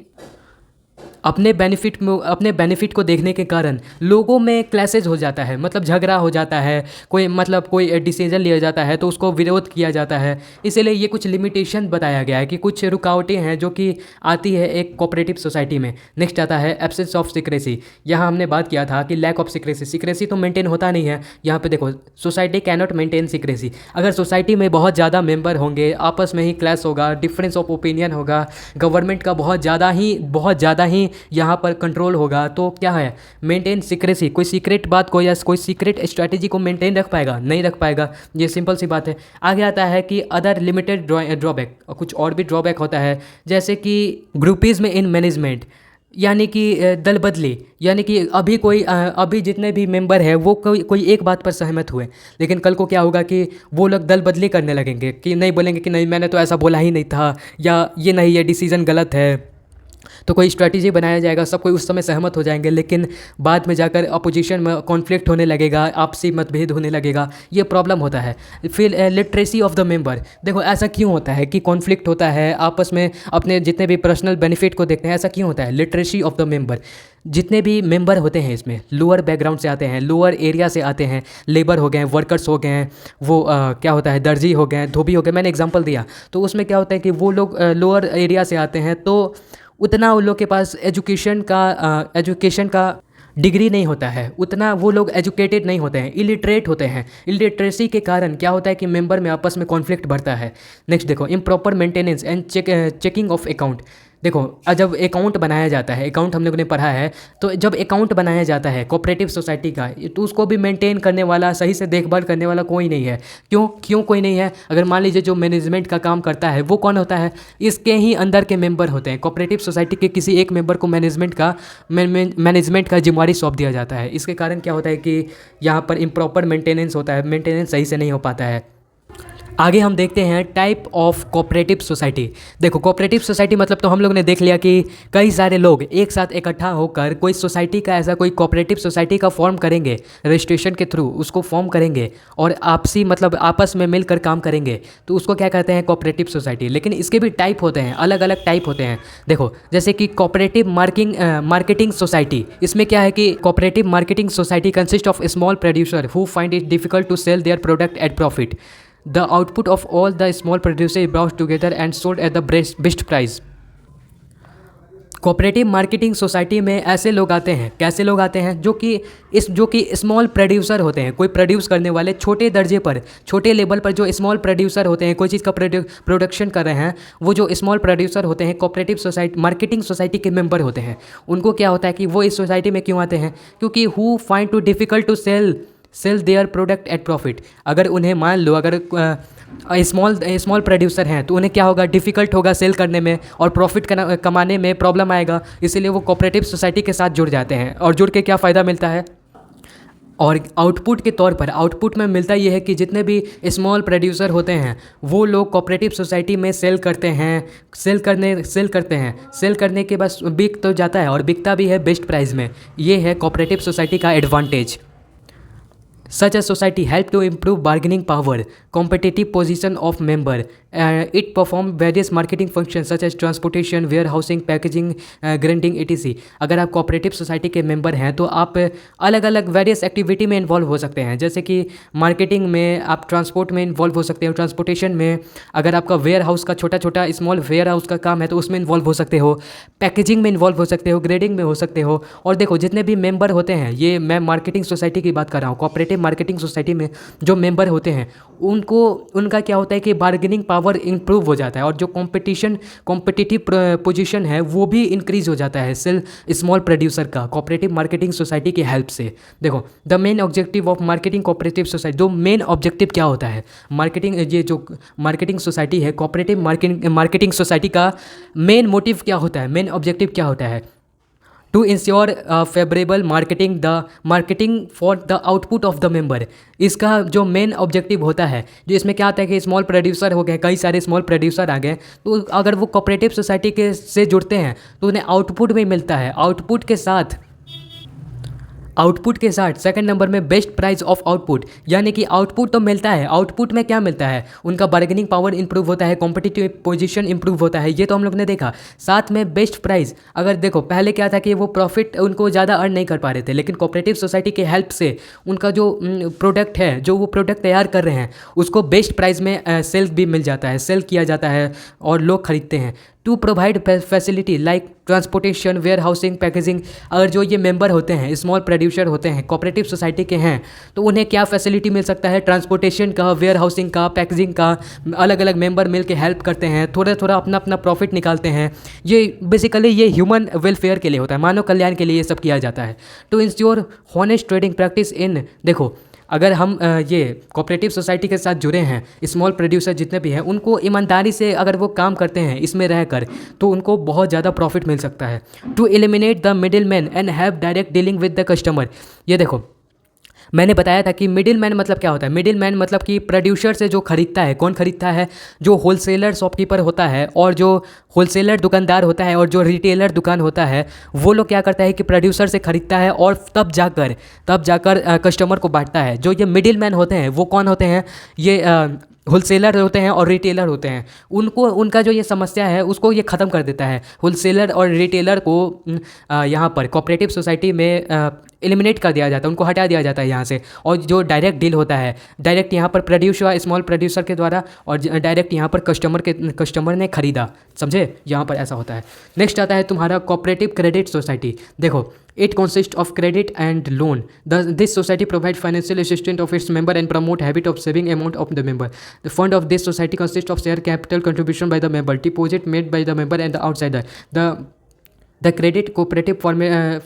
अपने बेनिफिट को देखने के कारण लोगों में क्लैशेज हो जाता है, मतलब झगड़ा हो जाता है, कोई डिसीजन लिया जाता है तो उसको विरोध किया जाता है। इसीलिए ये कुछ लिमिटेशन बताया गया है कि कुछ रुकावटें हैं जो कि आती है एक कोऑपरेटिव सोसाइटी में। नेक्स्ट आता है एब्सेंस ऑफ सीक्रेसी। यहाँ हमने बात किया था कि लैक ऑफ सीक्रेसी तो मेंटेन होता नहीं है। यहाँ पे देखो सोसाइटी कैनॉट मेंटेन सीक्रेसी। अगर सोसाइटी में बहुत ज़्यादा मेंबर होंगे, आपस में ही क्लैश होगा, डिफरेंस ऑफ ओपिनियन होगा, गवर्नमेंट का बहुत ज़्यादा ही यहाँ पर कंट्रोल होगा, तो क्या है मेंटेन सीक्रेसी। कोई सीक्रेट बात को या कोई सीक्रेट स्ट्रैटेजी को मेंटेन रख पाएगा? नहीं रख पाएगा। ये सिंपल सी बात है। आगे आता है कि अदर लिमिटेड ड्रॉबैक, कुछ और भी ड्रॉबैक होता है, जैसे कि ग्रुपीज़ में इन मैनेजमेंट, यानी कि दल बदली। यानी कि अभी जितने भी मेंबर हैं वो कोई एक बात पर सहमत हुए, लेकिन कल को क्या होगा कि वो लोग दल बदली करने लगेंगे, कि नहीं बोलेंगे कि नहीं मैंने तो ऐसा बोला ही नहीं था, या ये नहीं ये डिसीज़न गलत है। तो कोई स्ट्रैटेजी बनाया जाएगा, सब कोई उस समय सहमत हो जाएंगे, लेकिन बाद में जाकर अपोजिशन में कॉन्फ्लिक्ट होने लगेगा, आपसी मतभेद होने लगेगा। ये प्रॉब्लम होता है। फिर लिटरेसी ऑफ द मेंबर। देखो ऐसा क्यों होता है कि कॉन्फ्लिक्ट होता है आपस में, अपने जितने भी पर्सनल बेनिफिट को देखते हैं, ऐसा क्यों होता है? Literacy of the member. जितने भी मेंबर होते हैं इसमें लोअर बैकग्राउंड से आते हैं, लोअर एरिया से आते हैं, लेबर हो गए, वर्कर्स हो गए, वो क्या होता है दर्जी हो गए, धोबी हो गए, मैंने एग्जांपल दिया। तो उसमें क्या होता है कि वो लोग लोअर एरिया से आते हैं, तो उतना उन लोग के पास एजुकेशन का डिग्री नहीं होता है, उतना वो लोग एजुकेटेड नहीं होते हैं, इलिटरेट होते हैं। इलिटरेसी के कारण क्या होता है कि मेंबर में आपस में कॉन्फ्लिक्ट बढ़ता है। नेक्स्ट देखो improper maintenance and checking of account. देखो जब अकाउंट बनाया जाता है, अकाउंट हम लोगों ने पढ़ा है, तो जब अकाउंट बनाया जाता है कोऑपरेटिव सोसाइटी का, तो उसको भी मेंटेन करने वाला, सही से देखभाल करने वाला कोई नहीं है। क्यों कोई नहीं है? अगर मान लीजिए जो मैनेजमेंट का काम करता है वो कौन होता है? इसके ही अंदर के मेंबर होते हैं। कोऑपरेटिव सोसाइटी के किसी एक मेंबर को मैनेजमेंट का जिम्मेवारी सौंप दिया जाता है। इसके कारण क्या होता है कि यहाँ पर इम्प्रॉपर मेंटेनेंस होता है, मेंटेनेंस सही से नहीं हो पाता है। आगे हम देखते हैं टाइप ऑफ कोऑपरेटिव सोसाइटी। देखो कोऑपरेटिव सोसाइटी मतलब तो हम लोग ने देख लिया कि कई सारे लोग एक साथ इकट्ठा होकर कोई सोसाइटी का, ऐसा कोई कोऑपरेटिव सोसाइटी का फॉर्म करेंगे, रजिस्ट्रेशन के थ्रू उसको फॉर्म करेंगे और आपस में मिलकर काम करेंगे, तो उसको क्या कहते हैं? Cooperative society. लेकिन इसके भी टाइप होते हैं, अलग अलग टाइप होते हैं। देखो जैसे कि कोऑपरेटिव मार्केटिंग सोसाइटी। इसमें क्या है कि cooperative marketing society consist of small producer who find it difficult to sell their product at profit. The output of all the small producers is brought together and sold at the best price. Cooperative marketing society में ऐसे लोग आते हैं, कैसे लोग आते हैं? जो कि स्मॉल प्रोड्यूसर होते हैं, कोई प्रोड्यूस करने वाले, छोटे दर्जे पर, छोटे लेवल पर जो स्मॉल प्रोड्यूसर होते हैं, कोई चीज़ का प्रोडक्शन कर रहे हैं, वो जो स्मॉल प्रोड्यूसर होते हैं कोऑपरेटिव सोसाइटी मार्केटिंग सोसाइटी के मेंबर होते हैं। उनको क्या होता है कि वो इस सोसाइटी में क्यों आते हैं? क्योंकि who find too difficult to sell their product at profit. अगर उन्हें मान लो अगर स्मॉल प्रोड्यूसर हैं तो उन्हें क्या होगा? डिफ़िकल्ट होगा सेल करने में और प्रॉफिट कमाने में प्रॉब्लम आएगा, इसीलिए वो कोऑपरेटिव सोसाइटी के साथ जुड़ जाते हैं। और जुड़ के क्या फ़ायदा मिलता है? और आउटपुट के तौर पर आउटपुट में मिलता ये है कि जितने भी स्मॉल प्रोड्यूसर होते हैं वो लोग कोऑपरेटिव सोसाइटी में सेल करते हैं, सेल करने के बाद बिक तो जाता है और बिकता भी है बेस्ट प्राइस में। ये है कोऑपरेटिव सोसाइटी का advantage. Such a society help to improve bargaining power, competitive position of member. It perform various marketing functions such as transportation, warehousing, packaging, granting etc. अगर आप कोऑपरेटिव सोसाइटी के member हैं तो आप अलग अलग वेरियस एक्टिविटी में इन्वॉल्व हो सकते हैं। जैसे कि मार्केटिंग में, आप ट्रांसपोर्ट में इन्वॉल्व हो सकते हो, ट्रांसपोर्टेशन में, अगर आपका वेयर हाउस का छोटा स्मॉल वेयर हाउस का काम है तो उसमें इन्वॉल्व हो सकते हो, पैकेजिंग में इन्वॉल्व हो सकते हो, ग्रेडिंग में हो सकते हो। और देखो जितने भी मेंबर होते हैं, ये मैं मार्केटिंग सोसाइटी की बात कर रहा हूँ, कोऑपरेटिव मार्केटिंग सोसाइटी में जो मेंबर होते हैं उनका क्या होता है कि बार्गेनिंग पावर इंप्रूव हो जाता है और जो कॉम्पिटिटिव पोजीशन है वो भी इंक्रीज हो जाता है स्मॉल प्रोड्यूसर का कोऑपरेटिव मार्केटिंग सोसाइटी की हेल्प से। देखो the main objective of marketing cooperative society, जो मेन ऑब्जेक्टिव क्या होता है ये जो मार्केटिंग सोसाइटी है, कोऑपरेटिव मार्केटिंग सोसाइटी का मेन मोटिव क्या होता है, मेन ऑब्जेक्टिव क्या होता है? To ensure favourable marketing for the output of the member. इसका जो मेन ऑब्जेक्टिव होता है, जो इसमें क्या आता है कि स्मॉल प्रोड्यूसर हो गए, कई सारे स्मॉल प्रोड्यूसर आ गए, तो अगर वो कोऑपरेटिव सोसाइटी के से जुड़ते हैं तो उन्हें आउटपुट भी मिलता है। आउटपुट के साथ सेकंड नंबर में बेस्ट प्राइस ऑफ आउटपुट, यानी कि आउटपुट तो मिलता है, आउटपुट में क्या मिलता है, उनका बार्गेनिंग पावर इंप्रूव होता है, कॉम्पिटिटिव पोजीशन इंप्रूव होता है, ये तो हम लोग ने देखा। साथ में बेस्ट प्राइस, अगर देखो पहले क्या था कि वो प्रॉफिट उनको ज़्यादा अर्न नहीं कर पा रहे थे, लेकिन कोऑपरेटिव सोसाइटी के हेल्प से उनका जो प्रोडक्ट है, जो वो प्रोडक्ट तैयार कर रहे हैं, उसको बेस्ट प्राइस में सेल भी मिल जाता है, सेल किया जाता है और लोग खरीदते हैं। To provide facility like transportation, warehousing, packaging. अगर जो ये मेंबर होते हैं, स्मॉल प्रोड्यूसर होते हैं, कोऑपरेटिव सोसाइटी के हैं, तो उन्हें क्या फैसिलिटी मिल सकता है, ट्रांसपोर्टेशन का, वेयर हाउसिंग का, पैकेजिंग का। अलग अलग मेंबर मिल के हेल्प करते हैं, थोड़ा थोड़ा अपना अपना प्रॉफिट निकालते हैं। ये बेसिकली ये ह्यूमन वेलफेयर के लिए होता है, मानव कल्याण के लिए ये सब किया जाता है। To ensure honest trading practice in, देखो अगर हम ये कोऑपरेटिव सोसाइटी के साथ जुड़े हैं, स्मॉल प्रोड्यूसर जितने भी हैं, उनको ईमानदारी से अगर वो काम करते हैं इसमें रहकर, तो उनको बहुत ज़्यादा प्रॉफिट मिल सकता है। To eliminate the middle man and have direct dealing with the customer. ये देखो मैंने बताया था कि मिडिल मैन मतलब क्या होता है। मिडिल मैन मतलब कि प्रोड्यूसर से जो खरीदता है, कौन खरीदता है, जो होलसेलर शॉपकीपर होता है और जो होलसेलर दुकानदार होता है और जो रिटेलर दुकान होता है, वो लोग क्या करता है कि प्रोड्यूसर से खरीदता है और तब जाकर कस्टमर को बांटता है। जो ये मिडिल मैन होते हैं वो कौन होते हैं, ये होलसेलर होते हैं और रिटेलर होते हैं। उनको उनका जो ये समस्या है उसको ये ख़त्म कर देता है। होलसेलर और रिटेलर को यहाँ पर कोऑपरेटिव सोसाइटी में एलिमिनेट कर दिया जाता है, उनको हटा दिया जाता है यहाँ से। और जो डायरेक्ट डील होता है, डायरेक्ट यहाँ पर प्रोड्यूस हुआ स्मॉल प्रोड्यूसर के द्वारा और डायरेक्ट यहाँ पर कस्टमर ने खरीदा, समझे, यहाँ पर ऐसा होता है। नेक्स्ट आता है तुम्हारा कोऑपरेटिव क्रेडिट सोसाइटी। देखो it consist of credit and loan. This society provide financial assistant of its member and promote habit of saving amount of the member. The fund of this society consist of share capital contribution by the member, deposit made by the member and the outsider. The credit cooperative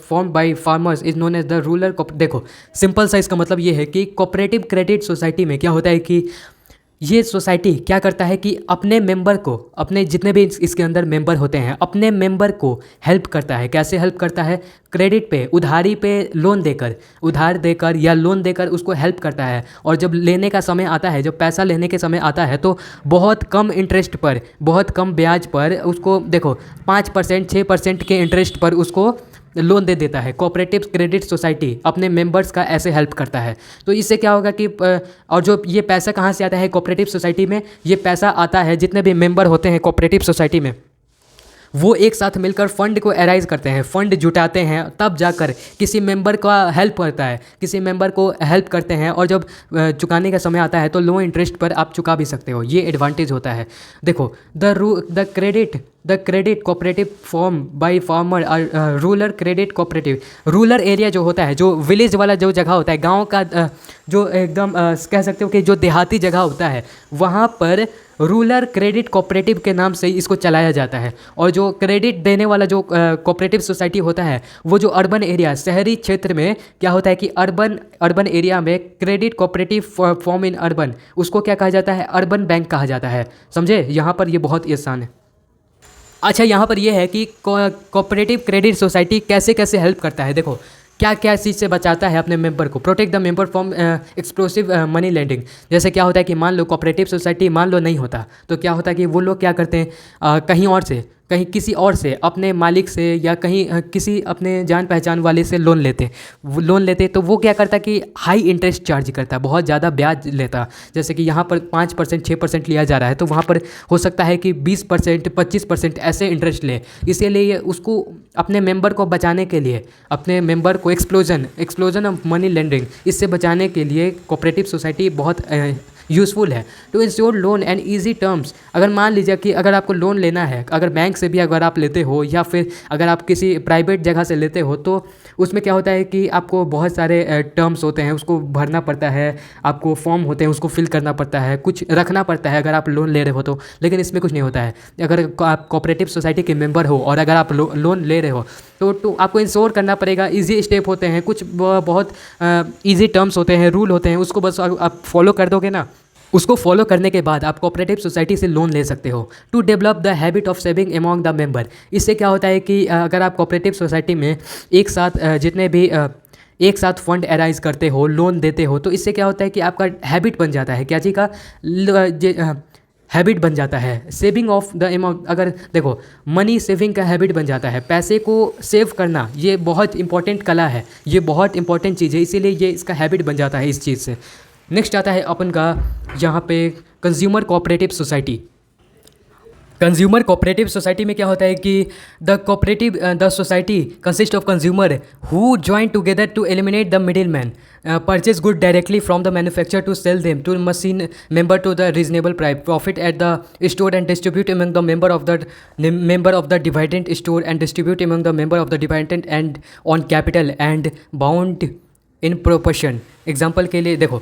form by farmers is known as the rural. देखो simple सा इसका मतलब ये है कि cooperative credit society में क्या होता है कि ये सोसाइटी क्या करता है कि अपने मेंबर को, अपने जितने भी इसके अंदर मेंबर होते हैं, अपने मेंबर को हेल्प करता है। कैसे हेल्प करता है, क्रेडिट पे, उधारी पे लोन देकर, उधार देकर या लोन देकर उसको हेल्प करता है। और जब लेने का समय आता है, जब पैसा लेने के समय आता है, तो बहुत कम इंटरेस्ट पर, बहुत कम ब्याज पर उसको, देखो 5%, 6% के इंटरेस्ट पर उसको लोन दे देता है। कोऑपरेटिव क्रेडिट सोसाइटी अपने मेंबर्स का ऐसे हेल्प करता है। तो इससे क्या होगा कि और जो ये पैसा कहाँ से आता है कोऑपरेटिव सोसाइटी में, ये पैसा आता है जितने भी मेंबर होते हैं कोऑपरेटिव सोसाइटी में, वो एक साथ मिलकर फंड को अराइज करते हैं, फंड जुटाते हैं, तब जाकर किसी मेंबर का हेल्प करता है, किसी मेंबर को हेल्प करते हैं। और जब चुकाने का समय आता है तो लो इंटरेस्ट पर आप चुका भी सकते हो, ये एडवांटेज होता है। देखो the credit cooperative form by farmer rural credit cooperative. Rural area जो होता है, जो विलेज वाला जो जगह होता है, गाँव का जो एकदम कह सकते हो कि जो देहाती जगह होता है, वहाँ पर रूरल क्रेडिट कोऑपरेटिव के नाम से इसको चलाया जाता है। और जो क्रेडिट देने वाला जो कोऑपरेटिव सोसाइटी होता है, वो जो अर्बन एरिया, शहरी क्षेत्र में क्या होता है कि अर्बन एरिया में credit cooperative form in urban, उसको क्या कहा जाता है, अर्बन बैंक कहा जाता है, समझे। यहाँ पर ये बहुत ही आसान है। अच्छा, यहाँ पर ये है कि कोऑपरेटिव क्रेडिट सोसाइटी कैसे कैसे हेल्प करता है। देखो क्या क्या चीज़ से बचाता है अपने मेंबर को। Protect the member from explosive money lending. जैसे क्या होता है कि मान लो कोऑपरेटिव सोसाइटी मान लो नहीं होता, तो क्या होता है कि वो लोग क्या करते हैं, कहीं और से, कहीं किसी और से, अपने मालिक से या कहीं किसी अपने जान पहचान वाले से लोन लेते तो वो क्या करता कि हाई इंटरेस्ट चार्ज करता, बहुत ज़्यादा ब्याज लेता। जैसे कि यहाँ पर 5%, 6% लिया जा रहा है, तो वहाँ पर हो सकता है कि 20%, 25% ऐसे इंटरेस्ट ले। इसीलिए उसको अपने मेंबर को बचाने के लिए, अपने मेंबर को एक्सप्लोजन ऑफ मनी लेंडिंग, इससे बचाने के लिए कोऑपरेटिव सोसाइटी बहुत यूज़फुल है। To ensure loan and easy terms. अगर मान लीजिए कि अगर आपको लोन लेना है, अगर बैंक से भी अगर आप लेते हो या फिर अगर आप किसी प्राइवेट जगह से लेते हो, तो उसमें क्या होता है कि आपको बहुत सारे टर्म्स होते हैं, उसको भरना पड़ता है, आपको फॉर्म होते हैं उसको फिल करना पड़ता है, कुछ रखना पड़ता है अगर आप लोन ले रहे हो तो। लेकिन इसमें कुछ नहीं होता है। अगर आप कोऑपरेटिव सोसाइटी के मेंबर हो और अगर आप लोन ले रहे हो तो आपको इंश्योर करना पड़ेगा। ईजी स्टेप होते हैं, कुछ बहुत ईजी टर्म्स होते हैं, रूल होते हैं, उसको बस आप फॉलो कर दोगे ना, उसको फॉलो करने के बाद आप कोऑपरेटिव सोसाइटी से लोन ले सकते हो to develop the habit of saving among the member. इससे क्या होता है कि अगर आप कोऑपरेटिव सोसाइटी में एक साथ जितने भी एक साथ फंड अराइज करते हो, लोन देते हो, तो इससे क्या होता है कि आपका हैबिट बन जाता है, क्या चीज़ का हैबिट बन जाता है सेविंग ऑफ द अमाउंट। अगर देखो मनी सेविंग का हैबिट बन जाता है, पैसे को सेव करना ये बहुत इंपॉर्टेंट कला है, ये बहुत इंपॉर्टेंट चीज़ है, इसीलिए ये इसका हैबिट बन जाता है इस चीज़ से। नेक्स्ट आता है अपन का यहाँ पे consumer cooperative society. Consumer cooperative society में क्या होता है कि the society consist of consumer who join together to eliminate the middle man, purchase good directly from the manufacture to sell them to machine member to the reasonable price, profit at the store and distribute among the member of the dividend store and distribute among the member of the dividend and on capital and bound in proportion. Example के लिए देखो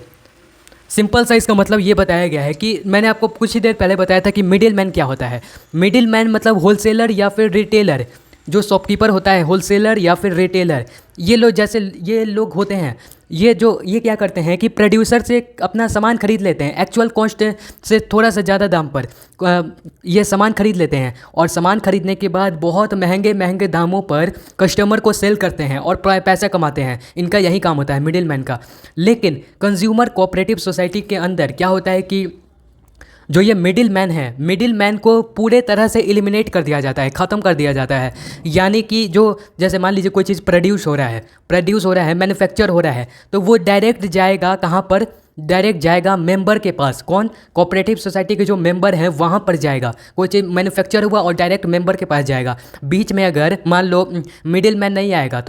simple सा इसका मतलब ये बताया गया है कि मैंने आपको कुछ ही देर पहले बताया था कि मिडिल मैन क्या होता है। मिडिल मैन मतलब होलसेलर या फिर रिटेलर, जो शॉपकीपर होता है, होलसेलर या फिर रिटेलर, ये लोग जैसे ये लोग होते हैं, ये क्या करते हैं कि प्रोड्यूसर से अपना सामान खरीद लेते हैं एक्चुअल कॉस्ट से थोड़ा सा ज़्यादा दाम पर ये सामान खरीद लेते हैं, और सामान खरीदने के बाद बहुत महंगे महंगे दामों पर कस्टमर को सेल करते हैं और पैसा कमाते हैं। इनका यही काम होता है मिडिल मैन का। लेकिन कंज्यूमर कोऑपरेटिव सोसाइटी के अंदर क्या होता है कि जो ये मिडिल मैन है, मिडिल मैन को पूरे तरह से एलिमिनेट कर दिया जाता है, ख़त्म कर दिया जाता है। यानी कि जो जैसे मान लीजिए कोई चीज़ प्रोड्यूस हो रहा है, मैन्युफैक्चर हो रहा है, तो वो डायरेक्ट जाएगा कहाँ पर, डायरेक्ट जाएगा मेंबर के पास। कौन? कोऑपरेटिव सोसाइटी के जो मेंबर हैं वहाँ पर जाएगा। कोई चीज़ मैन्युफैक्चर हुआ और डायरेक्ट मेंबर के पास जाएगा। बीच में अगर मान लो मिडिल मैन नहीं आएगा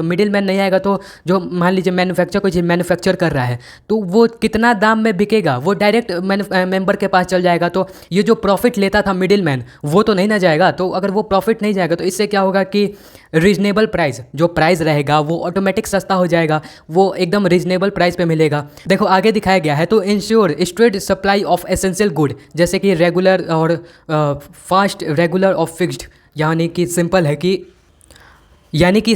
तो जो मान लीजिए कोई चीज़ मैन्युफैक्चर कर रहा है तो वो कितना दाम में बिकेगा वो डायरेक्ट मेंबर के पास चल जाएगा। तो ये जो प्रॉफिट लेता था मिडिल मैन वो तो नहीं ना जाएगा। तो अगर वो प्रॉफिट नहीं जाएगा तो इससे क्या होगा कि रीजनेबल प्राइस, जो प्राइस रहेगा वो ऑटोमेटिक सस्ता हो जाएगा, वो एकदम रीजनेबल प्राइस पे मिलेगा। देखो आगे दिखाया गया है तो ensure straight supply of essential good, जैसे कि रेगुलर और फास्ट, रेगुलर और फिक्स्ड। यानी कि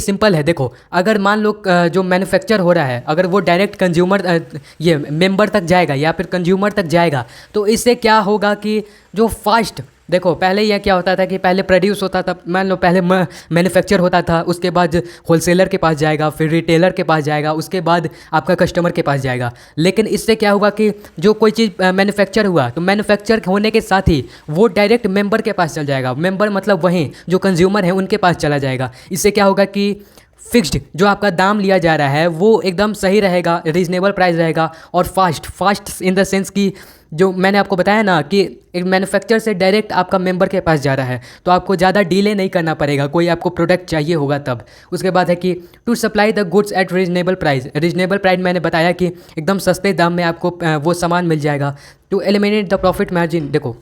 सिंपल है। देखो अगर मान लो जो मैन्युफैक्चर हो रहा है अगर वो डायरेक्ट कंज्यूमर ये मेंबर तक जाएगा या फिर कंज्यूमर तक जाएगा तो इससे क्या होगा कि जो फास्ट, देखो पहले यह क्या होता था कि पहले प्रोड्यूस होता था, मान लो पहले मैन्युफैक्चर होता था, उसके बाद होलसेलर के पास जाएगा, फिर रिटेलर के पास जाएगा, उसके बाद आपका कस्टमर के पास जाएगा। लेकिन इससे क्या हुआ कि जो कोई चीज़ मैन्युफैक्चर हुआ तो मैन्युफैक्चर होने के साथ ही वो डायरेक्ट मेंबर के पास चल जाएगा। मेंबर मतलब वहीं जो कंज्यूमर है उनके पास चला जाएगा। इससे क्या होगा कि फिक्स्ड जो आपका दाम लिया जा रहा है वो एकदम सही रहेगा, रीजनेबल प्राइस रहेगा। और फास्ट इन द सेंस कि जो मैंने आपको बताया ना कि एक मैन्युफैक्चर से डायरेक्ट आपका मेंबर के पास जा रहा है तो आपको ज़्यादा डिले नहीं करना पड़ेगा, कोई आपको प्रोडक्ट चाहिए होगा तब। उसके बाद है कि to supply the goods at reasonable price. Reasonable price मैंने बताया कि एकदम सस्ते दाम में आपको वो सामान मिल जाएगा। To eliminate the profit margin, देखो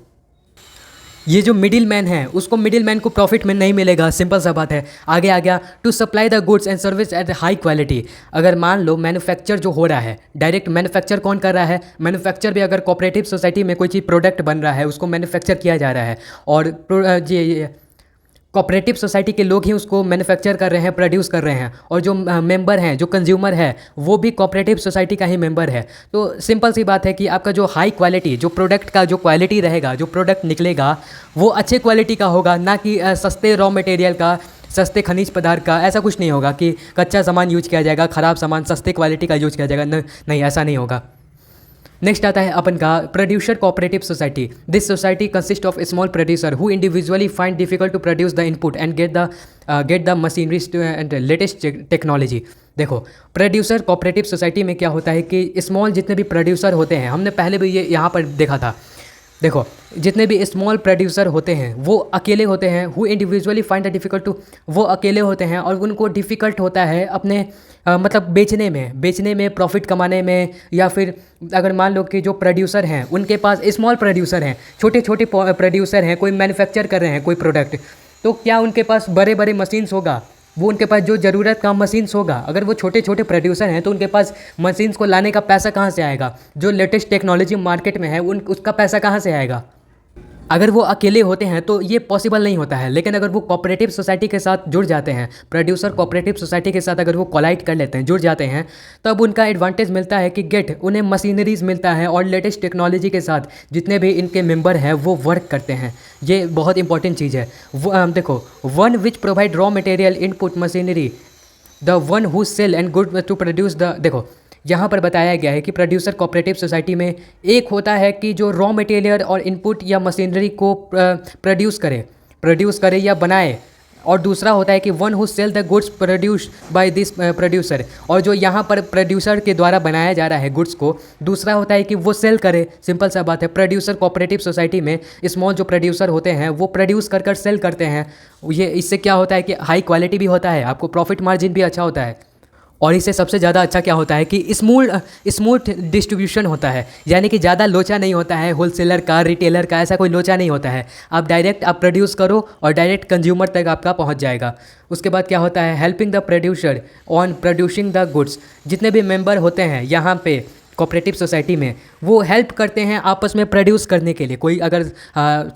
ये जो मिडिल मैन है उसको मिडिल मैन को प्रॉफिट में नहीं मिलेगा, सिंपल सा बात है। आगे आ गया to supply the goods and service at high quality. अगर मान लो मैन्युफैक्चर जो हो रहा है, डायरेक्ट मैन्युफैक्चर कौन कर रहा है, मैन्युफैक्चर भी अगर कोऑपरेटिव सोसाइटी में कोई चीज़ प्रोडक्ट बन रहा है उसको मैन्युफैक्चर किया जा रहा है और ये कोऑपरेटिव सोसाइटी के लोग ही उसको मैन्युफैक्चर कर रहे हैं, प्रोड्यूस कर रहे हैं, और जो मेंबर हैं, जो कंज्यूमर है वो भी कोऑपरेटिव सोसाइटी का ही मेंबर है। तो सिंपल सी बात है कि आपका जो हाई क्वालिटी, जो प्रोडक्ट का जो क्वालिटी रहेगा, जो प्रोडक्ट निकलेगा वो अच्छे क्वालिटी का होगा, ना कि सस्ते रॉ मटेरियल का, सस्ते खनिज पदार्थ का। ऐसा कुछ नहीं होगा कि कच्चा सामान यूज किया जाएगा, ख़राब सामान सस्ते क्वालिटी का यूज किया जाएगा, नहीं ऐसा नहीं होगा। नेक्स्ट आता है अपन का producer cooperative society. This society consist of small producer who individually find difficult to produce the input and get the machinery and latest technology. देखो प्रोड्यूसर कोऑपरेटिव सोसाइटी में क्या होता है कि स्मॉल जितने भी प्रोड्यूसर होते हैं, हमने पहले भी ये यहाँ पर देखा था। देखो जितने भी स्मॉल प्रोड्यूसर होते हैं वो अकेले होते हैं, who individually find the difficult to, वो अकेले होते हैं और उनको डिफ़िकल्ट होता है अपने मतलब बेचने में प्रॉफिट कमाने में। या फिर अगर मान लो कि जो प्रोड्यूसर हैं उनके पास स्मॉल प्रोड्यूसर हैं, छोटे छोटे प्रोड्यूसर हैं, कोई मैन्युफैक्चर कर रहे हैं कोई प्रोडक्ट, तो क्या उनके पास बड़े बड़े मशीन्स होगा, वो उनके पास जो ज़रूरत का मशीन्स होगा। अगर वो छोटे छोटे प्रोड्यूसर हैं तो उनके पास मशीन्स को लाने का पैसा कहाँ से आएगा, जो लेटेस्ट टेक्नोलॉजी मार्केट में है उसका पैसा कहाँ से आएगा। अगर वो अकेले होते हैं तो ये पॉसिबल नहीं होता है, लेकिन अगर वो कोऑपरेटिव सोसाइटी के साथ जुड़ जाते हैं, प्रोड्यूसर कोऑपरेटिव सोसाइटी के साथ अगर वो कोलाइड कर लेते हैं, जुड़ जाते हैं, तब उनका एडवांटेज मिलता है कि उन्हें मशीनरीज मिलता है और लेटेस्ट टेक्नोलॉजी के साथ जितने भी इनके मेंबर हैं वो वर्क करते हैं। ये बहुत इंपॉर्टेंट चीज़ है। देखो, one which provide raw material input machinery, the one who sell and good to produce the, देखो यहाँ पर बताया गया है कि प्रोड्यूसर कोऑपरेटिव सोसाइटी में एक होता है कि जो रॉ मटेरियल और इनपुट या मशीनरी को प्रोड्यूस करे या बनाए, और दूसरा होता है कि one who sell the goods produce by this producer, और जो यहाँ पर प्रोड्यूसर के द्वारा बनाया जा रहा है गुड्स को, दूसरा होता है कि वो सेल करे। सिंपल सा बात है। प्रोड्यूसर कोऑपरेटिव सोसाइटी में स्मॉल जो प्रोड्यूसर होते हैं वो प्रोड्यूस कर सेल करते हैं। ये इससे क्या होता है कि हाई क्वालिटी भी होता है, आपको प्रॉफिट मार्जिन भी अच्छा होता है, और इससे सबसे ज़्यादा अच्छा क्या होता है कि स्मूथ डिस्ट्रीब्यूशन होता है, यानी कि ज़्यादा लोचा नहीं होता है। होलसेलर का, रिटेलर का ऐसा कोई लोचा नहीं होता है। आप डायरेक्ट प्रोड्यूस करो और डायरेक्ट कंज्यूमर तक आपका पहुंच जाएगा। उसके बाद क्या होता है, helping the producer on producing the goods. जितने भी मेंबर होते हैं यहाँ पे कोऑपरेटिव सोसाइटी में, वो हेल्प करते हैं आपस में प्रोड्यूस करने के लिए। कोई अगर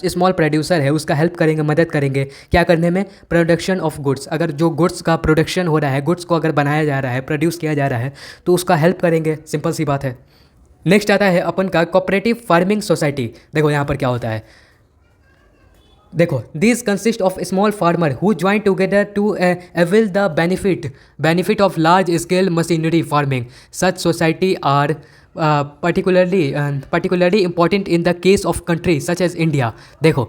स्मॉल प्रोड्यूसर है उसका हेल्प करेंगे, मदद करेंगे क्या करने में, प्रोडक्शन ऑफ गुड्स। अगर जो गुड्स का प्रोडक्शन हो रहा है, गुड्स को अगर बनाया जा रहा है, प्रोड्यूस किया जा रहा है, तो उसका हेल्प करेंगे। सिंपल सी बात है। नेक्स्ट आता है अपन का कोऑपरेटिव फार्मिंग सोसाइटी। देखो यहाँ पर क्या होता है, देखो, this consist of small farmer who join together to avail the benefit of large scale machinery farming. Such society are particularly important in the case of countries such as India। देखो,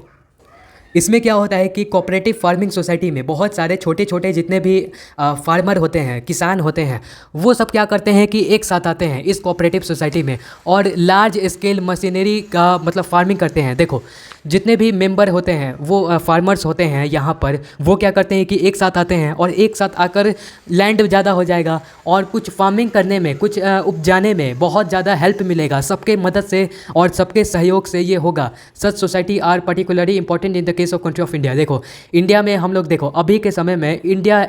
इसमें क्या होता है कि कोऑपरेटिव फार्मिंग सोसाइटी में बहुत सारे छोटे छोटे जितने भी फार्मर होते हैं, किसान होते हैं, वो सब क्या करते हैं कि एक साथ आते हैं इस कोऑपरेटिव सोसाइटी में और लार्ज स्केल मशीनरी का मतलब फार्मिंग करते हैं। देखो, जितने भी मेंबर होते हैं वो फार्मर्स होते हैं यहाँ पर, वो क्या करते हैं कि एक साथ आते हैं और एक साथ आकर लैंड ज़्यादा हो जाएगा और कुछ फार्मिंग करने में, कुछ उपजाने में बहुत ज़्यादा हेल्प मिलेगा। सबके मदद से और सबके सहयोग से ये होगा। Such society are particularly important in the case of country of India. देखो, इंडिया में हम लोग देखो अभी के समय में इंडिया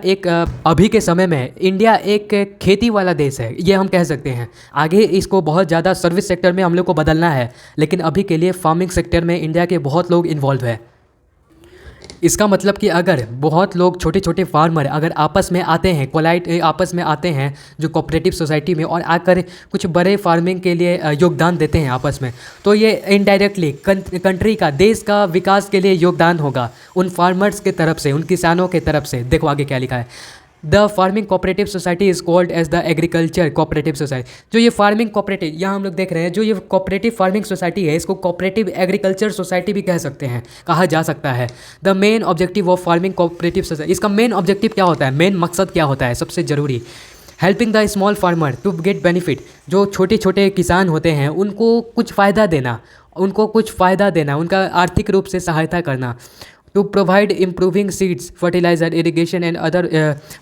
एक खेती वाला देश है, ये हम कह सकते हैं। आगे इसको बहुत ज़्यादा सर्विस सेक्टर में हम लोग को बदलना है, लेकिन अभी के लिए फार्मिंग सेक्टर में इंडिया के बहुत लोग इन्वॉल्व है। इसका मतलब कि अगर बहुत लोग छोटे छोटे फार्मर अगर आपस में आते हैं, आपस में आते हैं जो कोऑपरेटिव सोसाइटी में, और आकर कुछ बड़े फार्मिंग के लिए योगदान देते हैं आपस में, तो ये इनडायरेक्टली कंट्री का, देश का विकास के लिए योगदान होगा उन फार्मर्स के तरफ से, उन किसानों के तरफ से। देखो आगे क्या लिखा है, the farming cooperative society is called as the agriculture cooperative society. जो ये फार्मिंग कोऑपरेटिव यहाँ हम लोग देख रहे हैं, जो ये कोऑपरेटिव फार्मिंग सोसाइटी है, इसको कोऑपरेटिव एग्रीकल्चर सोसाइटी भी कह सकते हैं, कहा जा सकता है। The main objective of farming cooperative society, इसका मेन ऑब्जेक्टिव क्या होता है, मेन मकसद क्या होता है, सबसे ज़रूरी, helping the small farmer to get benefit. जो छोटे छोटे किसान होते हैं उनको कुछ फ़ायदा देना, उनका आर्थिक रूप से सहायता करना। To provide improving seeds, fertiliser, irrigation and other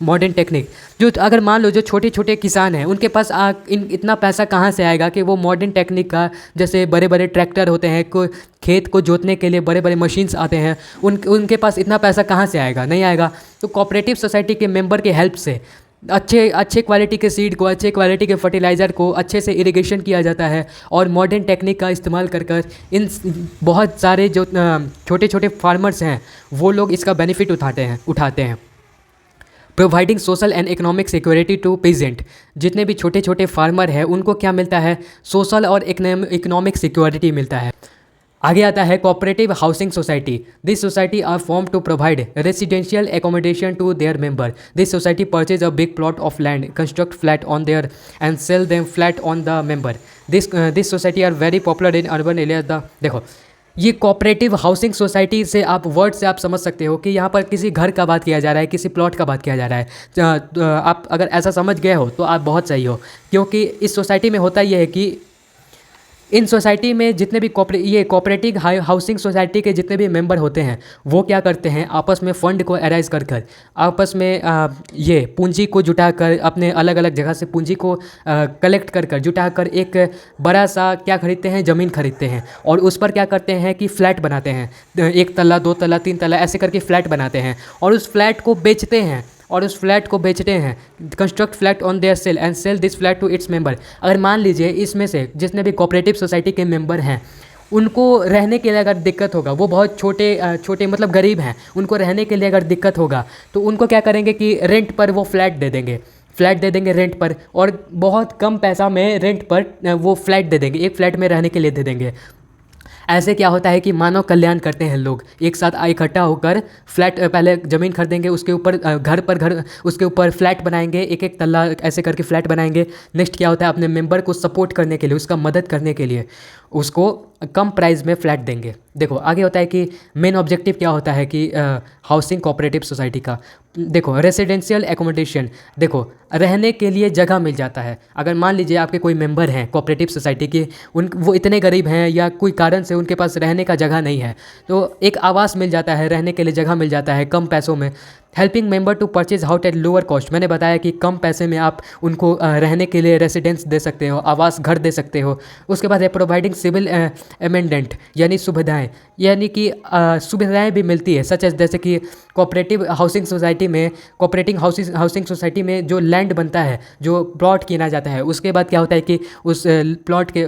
modern technique. जो अगर मान लो जो छोटे छोटे किसान हैं उनके पास इतना पैसा कहाँ से आएगा कि वो मॉडर्न टेक्निक का, जैसे बड़े बड़े ट्रैक्टर होते हैं, खेत को जोतने के लिए बड़े बड़े मशीन्स आते हैं, उनके पास इतना पैसा कहाँ से आएगा, नहीं आएगा। तो कोऑपरेटिव सोसाइटी के मेंबर के हेल्प से अच्छे क्वालिटी के सीड को, अच्छे क्वालिटी के फर्टिलाइज़र को अच्छे से इरिगेशन किया जाता है, और मॉडर्न टेक्निक का इस्तेमाल कर इन बहुत सारे जो छोटे छोटे फार्मर्स हैं वो लोग इसका बेनिफिट उठाते हैं। Providing social and economic security to peasant. जितने भी छोटे छोटे फार्मर हैं उनको क्या मिलता है, सोशल और इकोनॉमिक सिक्योरिटी मिलता है। आगे आता है cooperative housing society. This society are form to provide residential accommodation to their member. This society purchase a big plot of land, construct flat on there and sell them flat on the member. This society are very popular in urban area. देखो, ये cooperative housing society से आप word से आप समझ सकते हो कि यहाँ पर किसी घर का बात किया जा रहा है, किसी प्लॉट का बात किया जा रहा है। आप अगर ऐसा समझ गए हो तो आप बहुत सही हो, क्योंकि इस सोसाइटी में होता यह है कि इन सोसाइटी में जितने भी कोऑपरेटिव हाउसिंग सोसाइटी के जितने भी मेंबर होते हैं वो क्या करते हैं, आपस में फ़ंड को अराइज कर आपस में ये पूंजी को जुटाकर, अपने अलग अलग जगह से पूंजी को कलेक्ट कर जुटाकर एक बड़ा सा क्या खरीदते हैं, ज़मीन खरीदते हैं, और उस पर क्या करते हैं कि फ्लैट बनाते हैं, 1 तल्ला 2 तल्ला 3 तल्ला ऐसे करके फ्लैट बनाते हैं, और उस फ्लैट को बेचते हैं। Construct flat on there sell and sell this flat to its member. अगर मान लीजिए इसमें से जितने भी कोऑपरेटिव सोसाइटी के मेंबर हैं उनको रहने के लिए अगर दिक्कत होगा, वो बहुत छोटे मतलब गरीब हैं, उनको रहने के लिए अगर दिक्कत होगा तो उनको क्या करेंगे कि रेंट पर वो फ्लैट दे देंगे रेंट पर, और बहुत कम पैसा में रेंट पर वो फ्लैट दे देंगे, एक फ्लैट में रहने के लिए दे देंगे। ऐसे क्या होता है कि मानव कल्याण करते हैं लोग, एक साथ इकट्ठा होकर फ्लैट, पहले ज़मीन खरीदेंगे, उसके ऊपर घर उसके ऊपर फ्लैट बनाएंगे, एक एक तल्ला ऐसे करके फ्लैट बनाएंगे। नेक्स्ट क्या होता है, अपने मेंबर को सपोर्ट करने के लिए, उसका मदद करने के लिए उसको कम प्राइस में फ्लैट देंगे। देखो आगे होता है कि मेन ऑब्जेक्टिव क्या होता है कि हाउसिंग कोऑपरेटिव सोसाइटी का। देखो रेसिडेंशियल एकोमोडेशन, देखो रहने के लिए जगह मिल जाता है। अगर मान लीजिए आपके कोई मेंबर हैं कोऑपरेटिव सोसाइटी के, वो इतने गरीब हैं या कोई कारण से उनके पास रहने का जगह नहीं है, तो एक आवास मिल जाता है, रहने के लिए जगह मिल जाता है कम पैसों में। Helping member to purchase house at lower cost, मैंने बताया कि कम पैसे में आप उनको रहने के लिए रेसिडेंस दे सकते हो, आवास घर दे सकते हो। उसके बाद है प्रोवाइडिंग सिविल अमेंडेंट, यानी सुविधाएं, यानी कि सुविधाएं भी मिलती है, सच एज जैसे कि कोऑपरेटिव हाउसिंग सोसाइटी में, कोऑपरेटिंग हाउसिंग सोसाइटी में जो लैंड बनता है, जो प्लॉट किया जाता है, उसके बाद क्या होता है कि उस प्लॉट के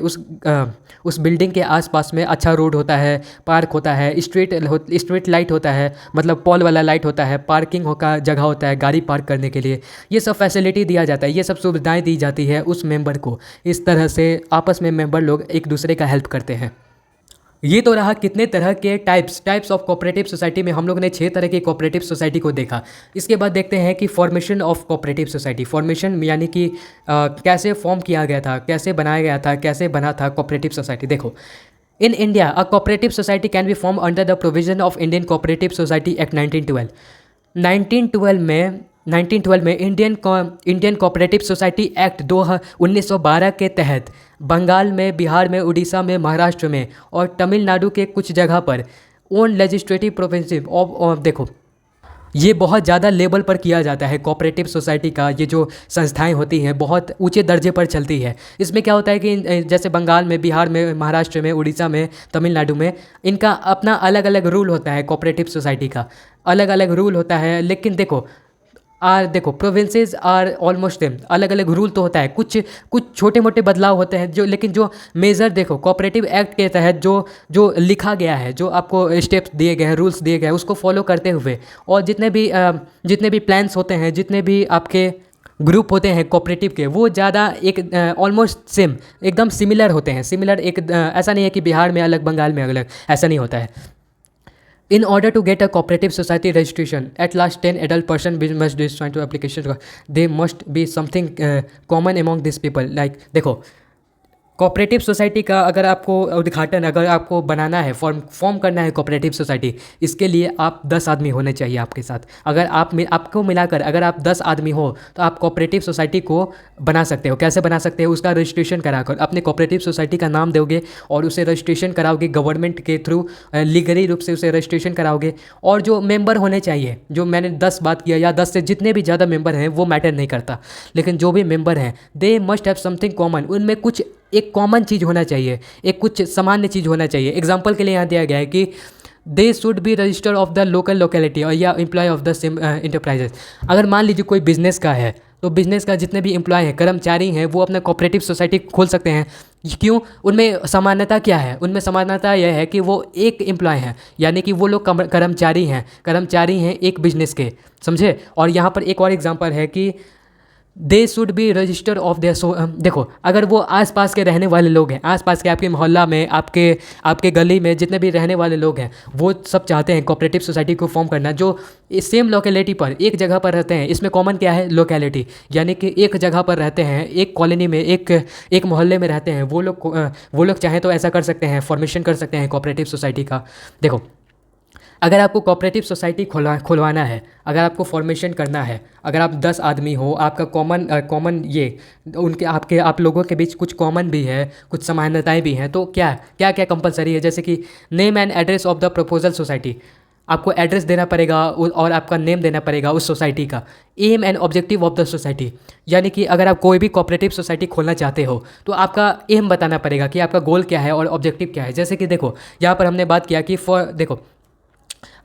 उस बिल्डिंग के आसपास में अच्छा रोड होता है, पार्क होता है, स्ट्रीट लाइट होता है, मतलब पॉल वाला लाइट होता है, पार्किंग का जगह होता है गाड़ी पार्क करने के लिए। ये सब फैसिलिटी दिया जाता है, ये सब सुविधाएं दी जाती है उस मेंबर को। इस तरह से आपस में मेंबर लोग एक दूसरे का हेल्प करते हैं। ये तो रहा कितने तरह के टाइप्स ऑफ कोऑपरेटिव सोसाइटी में हम लोग ने 6 तरह की कोऑपरेटिव सोसाइटी को देखा। इसके बाद देखते हैं कि formation of cooperative society. Formation यानी कि कैसे फॉर्म किया गया था, कैसे बनाया गया था, कैसे बना था कोऑपरेटिव सोसाइटी। देखो in India a cooperative society can be form under the provision of Indian cooperative society act 1912। 1912 में इंडियन कोऑपरेटिव सोसाइटी एक्ट 1912 के तहत बंगाल में, बिहार में, उड़ीसा में, महाराष्ट्र में और तमिलनाडु के कुछ जगह पर ओन लेजिस्लेटिव प्रोविंसिव ऑफ देखो ये बहुत ज़्यादा लेवल पर किया जाता है कोऑपरेटिव सोसाइटी का। ये जो संस्थाएं होती हैं बहुत ऊंचे दर्जे पर चलती है। इसमें क्या होता है कि जैसे बंगाल में, बिहार में, महाराष्ट्र में, उड़ीसा में, तमिलनाडु में इनका अपना अलग अलग रूल होता है, कोऑपरेटिव सोसाइटी का अलग अलग रूल होता है। लेकिन देखो प्रोविंसेस आर ऑलमोस्ट सेम, अलग अलग रूल तो होता है, कुछ छोटे मोटे बदलाव होते हैं लेकिन जो मेजर देखो कोऑपरेटिव एक्ट के तहत जो लिखा गया है, जो आपको स्टेप्स दिए गए हैं, रूल्स दिए गए हैं, उसको फॉलो करते हुए, और जितने भी प्लान्स होते हैं, जितने भी आपके ग्रुप होते हैं कोऑपरेटिव के, वो ज़्यादा एक ऑलमोस्ट सेम, एकदम सिमिलर होते हैं। सिमिलर ऐसा नहीं है कि बिहार में अलग, बंगाल में अलग, ऐसा नहीं होता है। In order to get a cooperative society registration, at last 10 adult person must be joined to application. They must be something common among these people. Like देखो कोऑपरेटिव सोसाइटी का अगर आपको उद्घाटन, अगर आपको बनाना है, फॉर्म करना है कोऑपरेटिव सोसाइटी, इसके लिए आप 10 आदमी होने चाहिए आपके साथ। अगर आपको मिलाकर अगर आप 10 आदमी हो तो आप कोऑपरेटिव सोसाइटी को बना सकते हो। कैसे बना सकते हो? उसका रजिस्ट्रेशन कराकर अपने कोऑपरेटिव सोसाइटी का नाम दोगे और उसे रजिस्ट्रेशन कराओगे गवर्नमेंट के थ्रू, लीगली रूप से उसे रजिस्ट्रेशन कराओगे। और जो मेंबर होने चाहिए, जो मैंने 10 बात किया या 10 से जितने भी ज़्यादा मेंबर हैं वो मैटर नहीं करता, लेकिन जो भी मेंबर हैं they must have something common. उनमें कुछ एक कॉमन चीज़ होना चाहिए, एक कुछ सामान्य चीज़ होना चाहिए। एग्जाम्पल के लिए यहाँ दिया गया है कि they should be register of the local locality और या employ of the same enterprises. अगर मान लीजिए कोई बिजनेस का है तो बिजनेस का जितने भी एम्प्लॉय हैं, कर्मचारी हैं, वो अपना कोऑपरेटिव सोसाइटी खोल सकते हैं। क्यों? उनमें समानता क्या है? उनमें समानता यह है कि वो एक एम्प्लॉय हैं, यानी कि वो लोग कर्मचारी हैं एक बिजनेस के, समझे। और यहाँ पर एक और एग्जाम्पल है कि they should be register of their. देखो अगर वो आसपास के रहने वाले लोग हैं, आसपास के आपके मोहल्ला में, आपके गली में जितने भी रहने वाले लोग हैं, वो सब चाहते हैं कोऑपरेटिव सोसाइटी को फॉर्म करना, जो सेम लोकेलिटी पर एक जगह पर रहते हैं। इसमें कॉमन क्या है? लोकेलिटी, यानी कि एक जगह पर रहते हैं, एक कॉलोनी में, एक मोहल्ले में रहते हैं। वो लोग चाहें तो ऐसा कर सकते हैं, फॉर्मेशन कर सकते हैं कोऑपरेटिव सोसाइटी का। देखो अगर आपको कोऑपरेटिव सोसाइटी खुलवाना है, अगर आपको फॉर्मेशन करना है, अगर आप 10 आदमी हो, आपका कॉमन ये आप लोगों के बीच कुछ कॉमन भी है, कुछ समानताएं भी हैं, तो क्या कंपलसरी है? जैसे कि name and address of the proposal society, आपको एड्रेस देना पड़ेगा और आपका नेम देना पड़ेगा उस सोसाइटी का। Aim and objective of the society, यानी कि अगर आप कोई भी कोऑपरेटिव सोसाइटी खोलना चाहते हो तो आपका एम बताना पड़ेगा कि आपका गोल क्या है और ऑब्जेक्टिव क्या है। जैसे कि देखो यहाँ पर हमने बात किया कि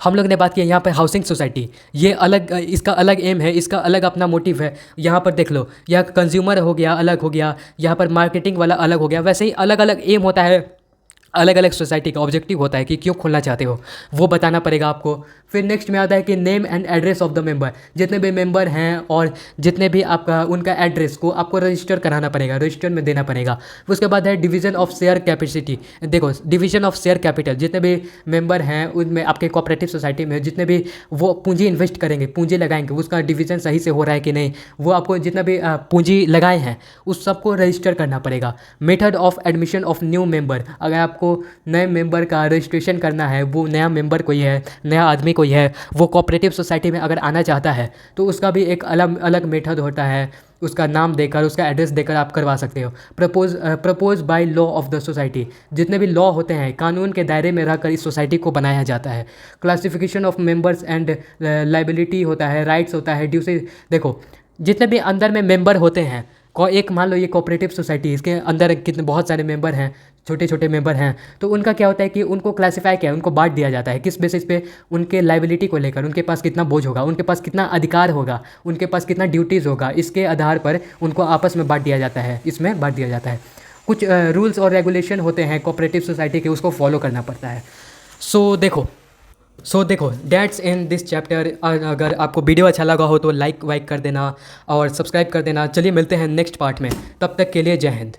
हम लोग ने बात किया यहाँ पर हाउसिंग सोसाइटी, ये अलग, इसका अलग एम है, इसका अलग अपना मोटिव है। यहाँ पर देख लो, यह कंज्यूमर हो गया, अलग हो गया, यहाँ पर मार्केटिंग वाला अलग हो गया। वैसे ही अलग अलग एम होता है अलग अलग सोसाइटी का ऑब्जेक्टिव होता है कि क्यों खोलना चाहते हो, वो बताना पड़ेगा आपको। फिर नेक्स्ट में आता है कि name and address of the member, जितने भी मेंबर हैं और जितने भी आपका उनका एड्रेस को आपको रजिस्टर कराना पड़ेगा, रजिस्टर में देना पड़ेगा। उसके बाद है डिवीजन ऑफ शेयर कैपेसिटी। देखो, डिवीजन ऑफ शेयर कैपिटल, जितने भी मेंबर हैं उनमें आपके कोऑपरेटिव सोसाइटी में जितने भी वो पूंजी इन्वेस्ट करेंगे, पूंजी लगाएंगे, उसका डिवीजन सही से हो रहा है कि नहीं, वो आपको जितना भी पूंजी लगाए हैं उस सबको रजिस्टर करना पड़ेगा। Method of admission of new member, अगर आपको नए मेंबर का रजिस्ट्रेशन करना है, वो नया मेंबर कोई है, नया आदमी कोई है, वो कोऑपरेटिव सोसाइटी में अगर आना चाहता है तो उसका भी एक अलग अलग मेथड होता है, उसका नाम देकर, उसका एड्रेस देकर आप करवा सकते हो। Propose by law of the society, जितने भी लॉ होते हैं कानून के दायरे में रहकर इस सोसाइटी को बनाया जाता है। Classification of members and liability होता है, राइट्स होता है, ड्यूटी। देखो, जितने भी अंदर में मेंबर होते हैं, एक मान लो ये कोऑपरेटिव सोसाइटी, इसके अंदर कितने बहुत सारे मेंबर हैं, छोटे छोटे मेंबर हैं, तो उनका क्या होता है कि उनको क्लासिफाई किया, उनको बांट दिया जाता है किस बेसिस पे, उनके लाइबिलिटी को लेकर, उनके पास कितना बोझ होगा, उनके पास कितना अधिकार होगा, उनके पास कितना ड्यूटीज़ होगा, इसके आधार पर उनको आपस में बांट दिया जाता है, इसमें बांट दिया जाता है। कुछ रूल्स और रेगुलेशन होते हैं कोऑपरेटिव सोसाइटी के, उसको फॉलो करना पड़ता है। सो देखो डेट्स इन दिस चैप्टर। अगर आपको वीडियो अच्छा लगा हो तो लाइक वाइक कर देना और सब्सक्राइब कर देना। चलिए मिलते हैं नेक्स्ट पार्ट में, तब तक के लिए जय हिंद।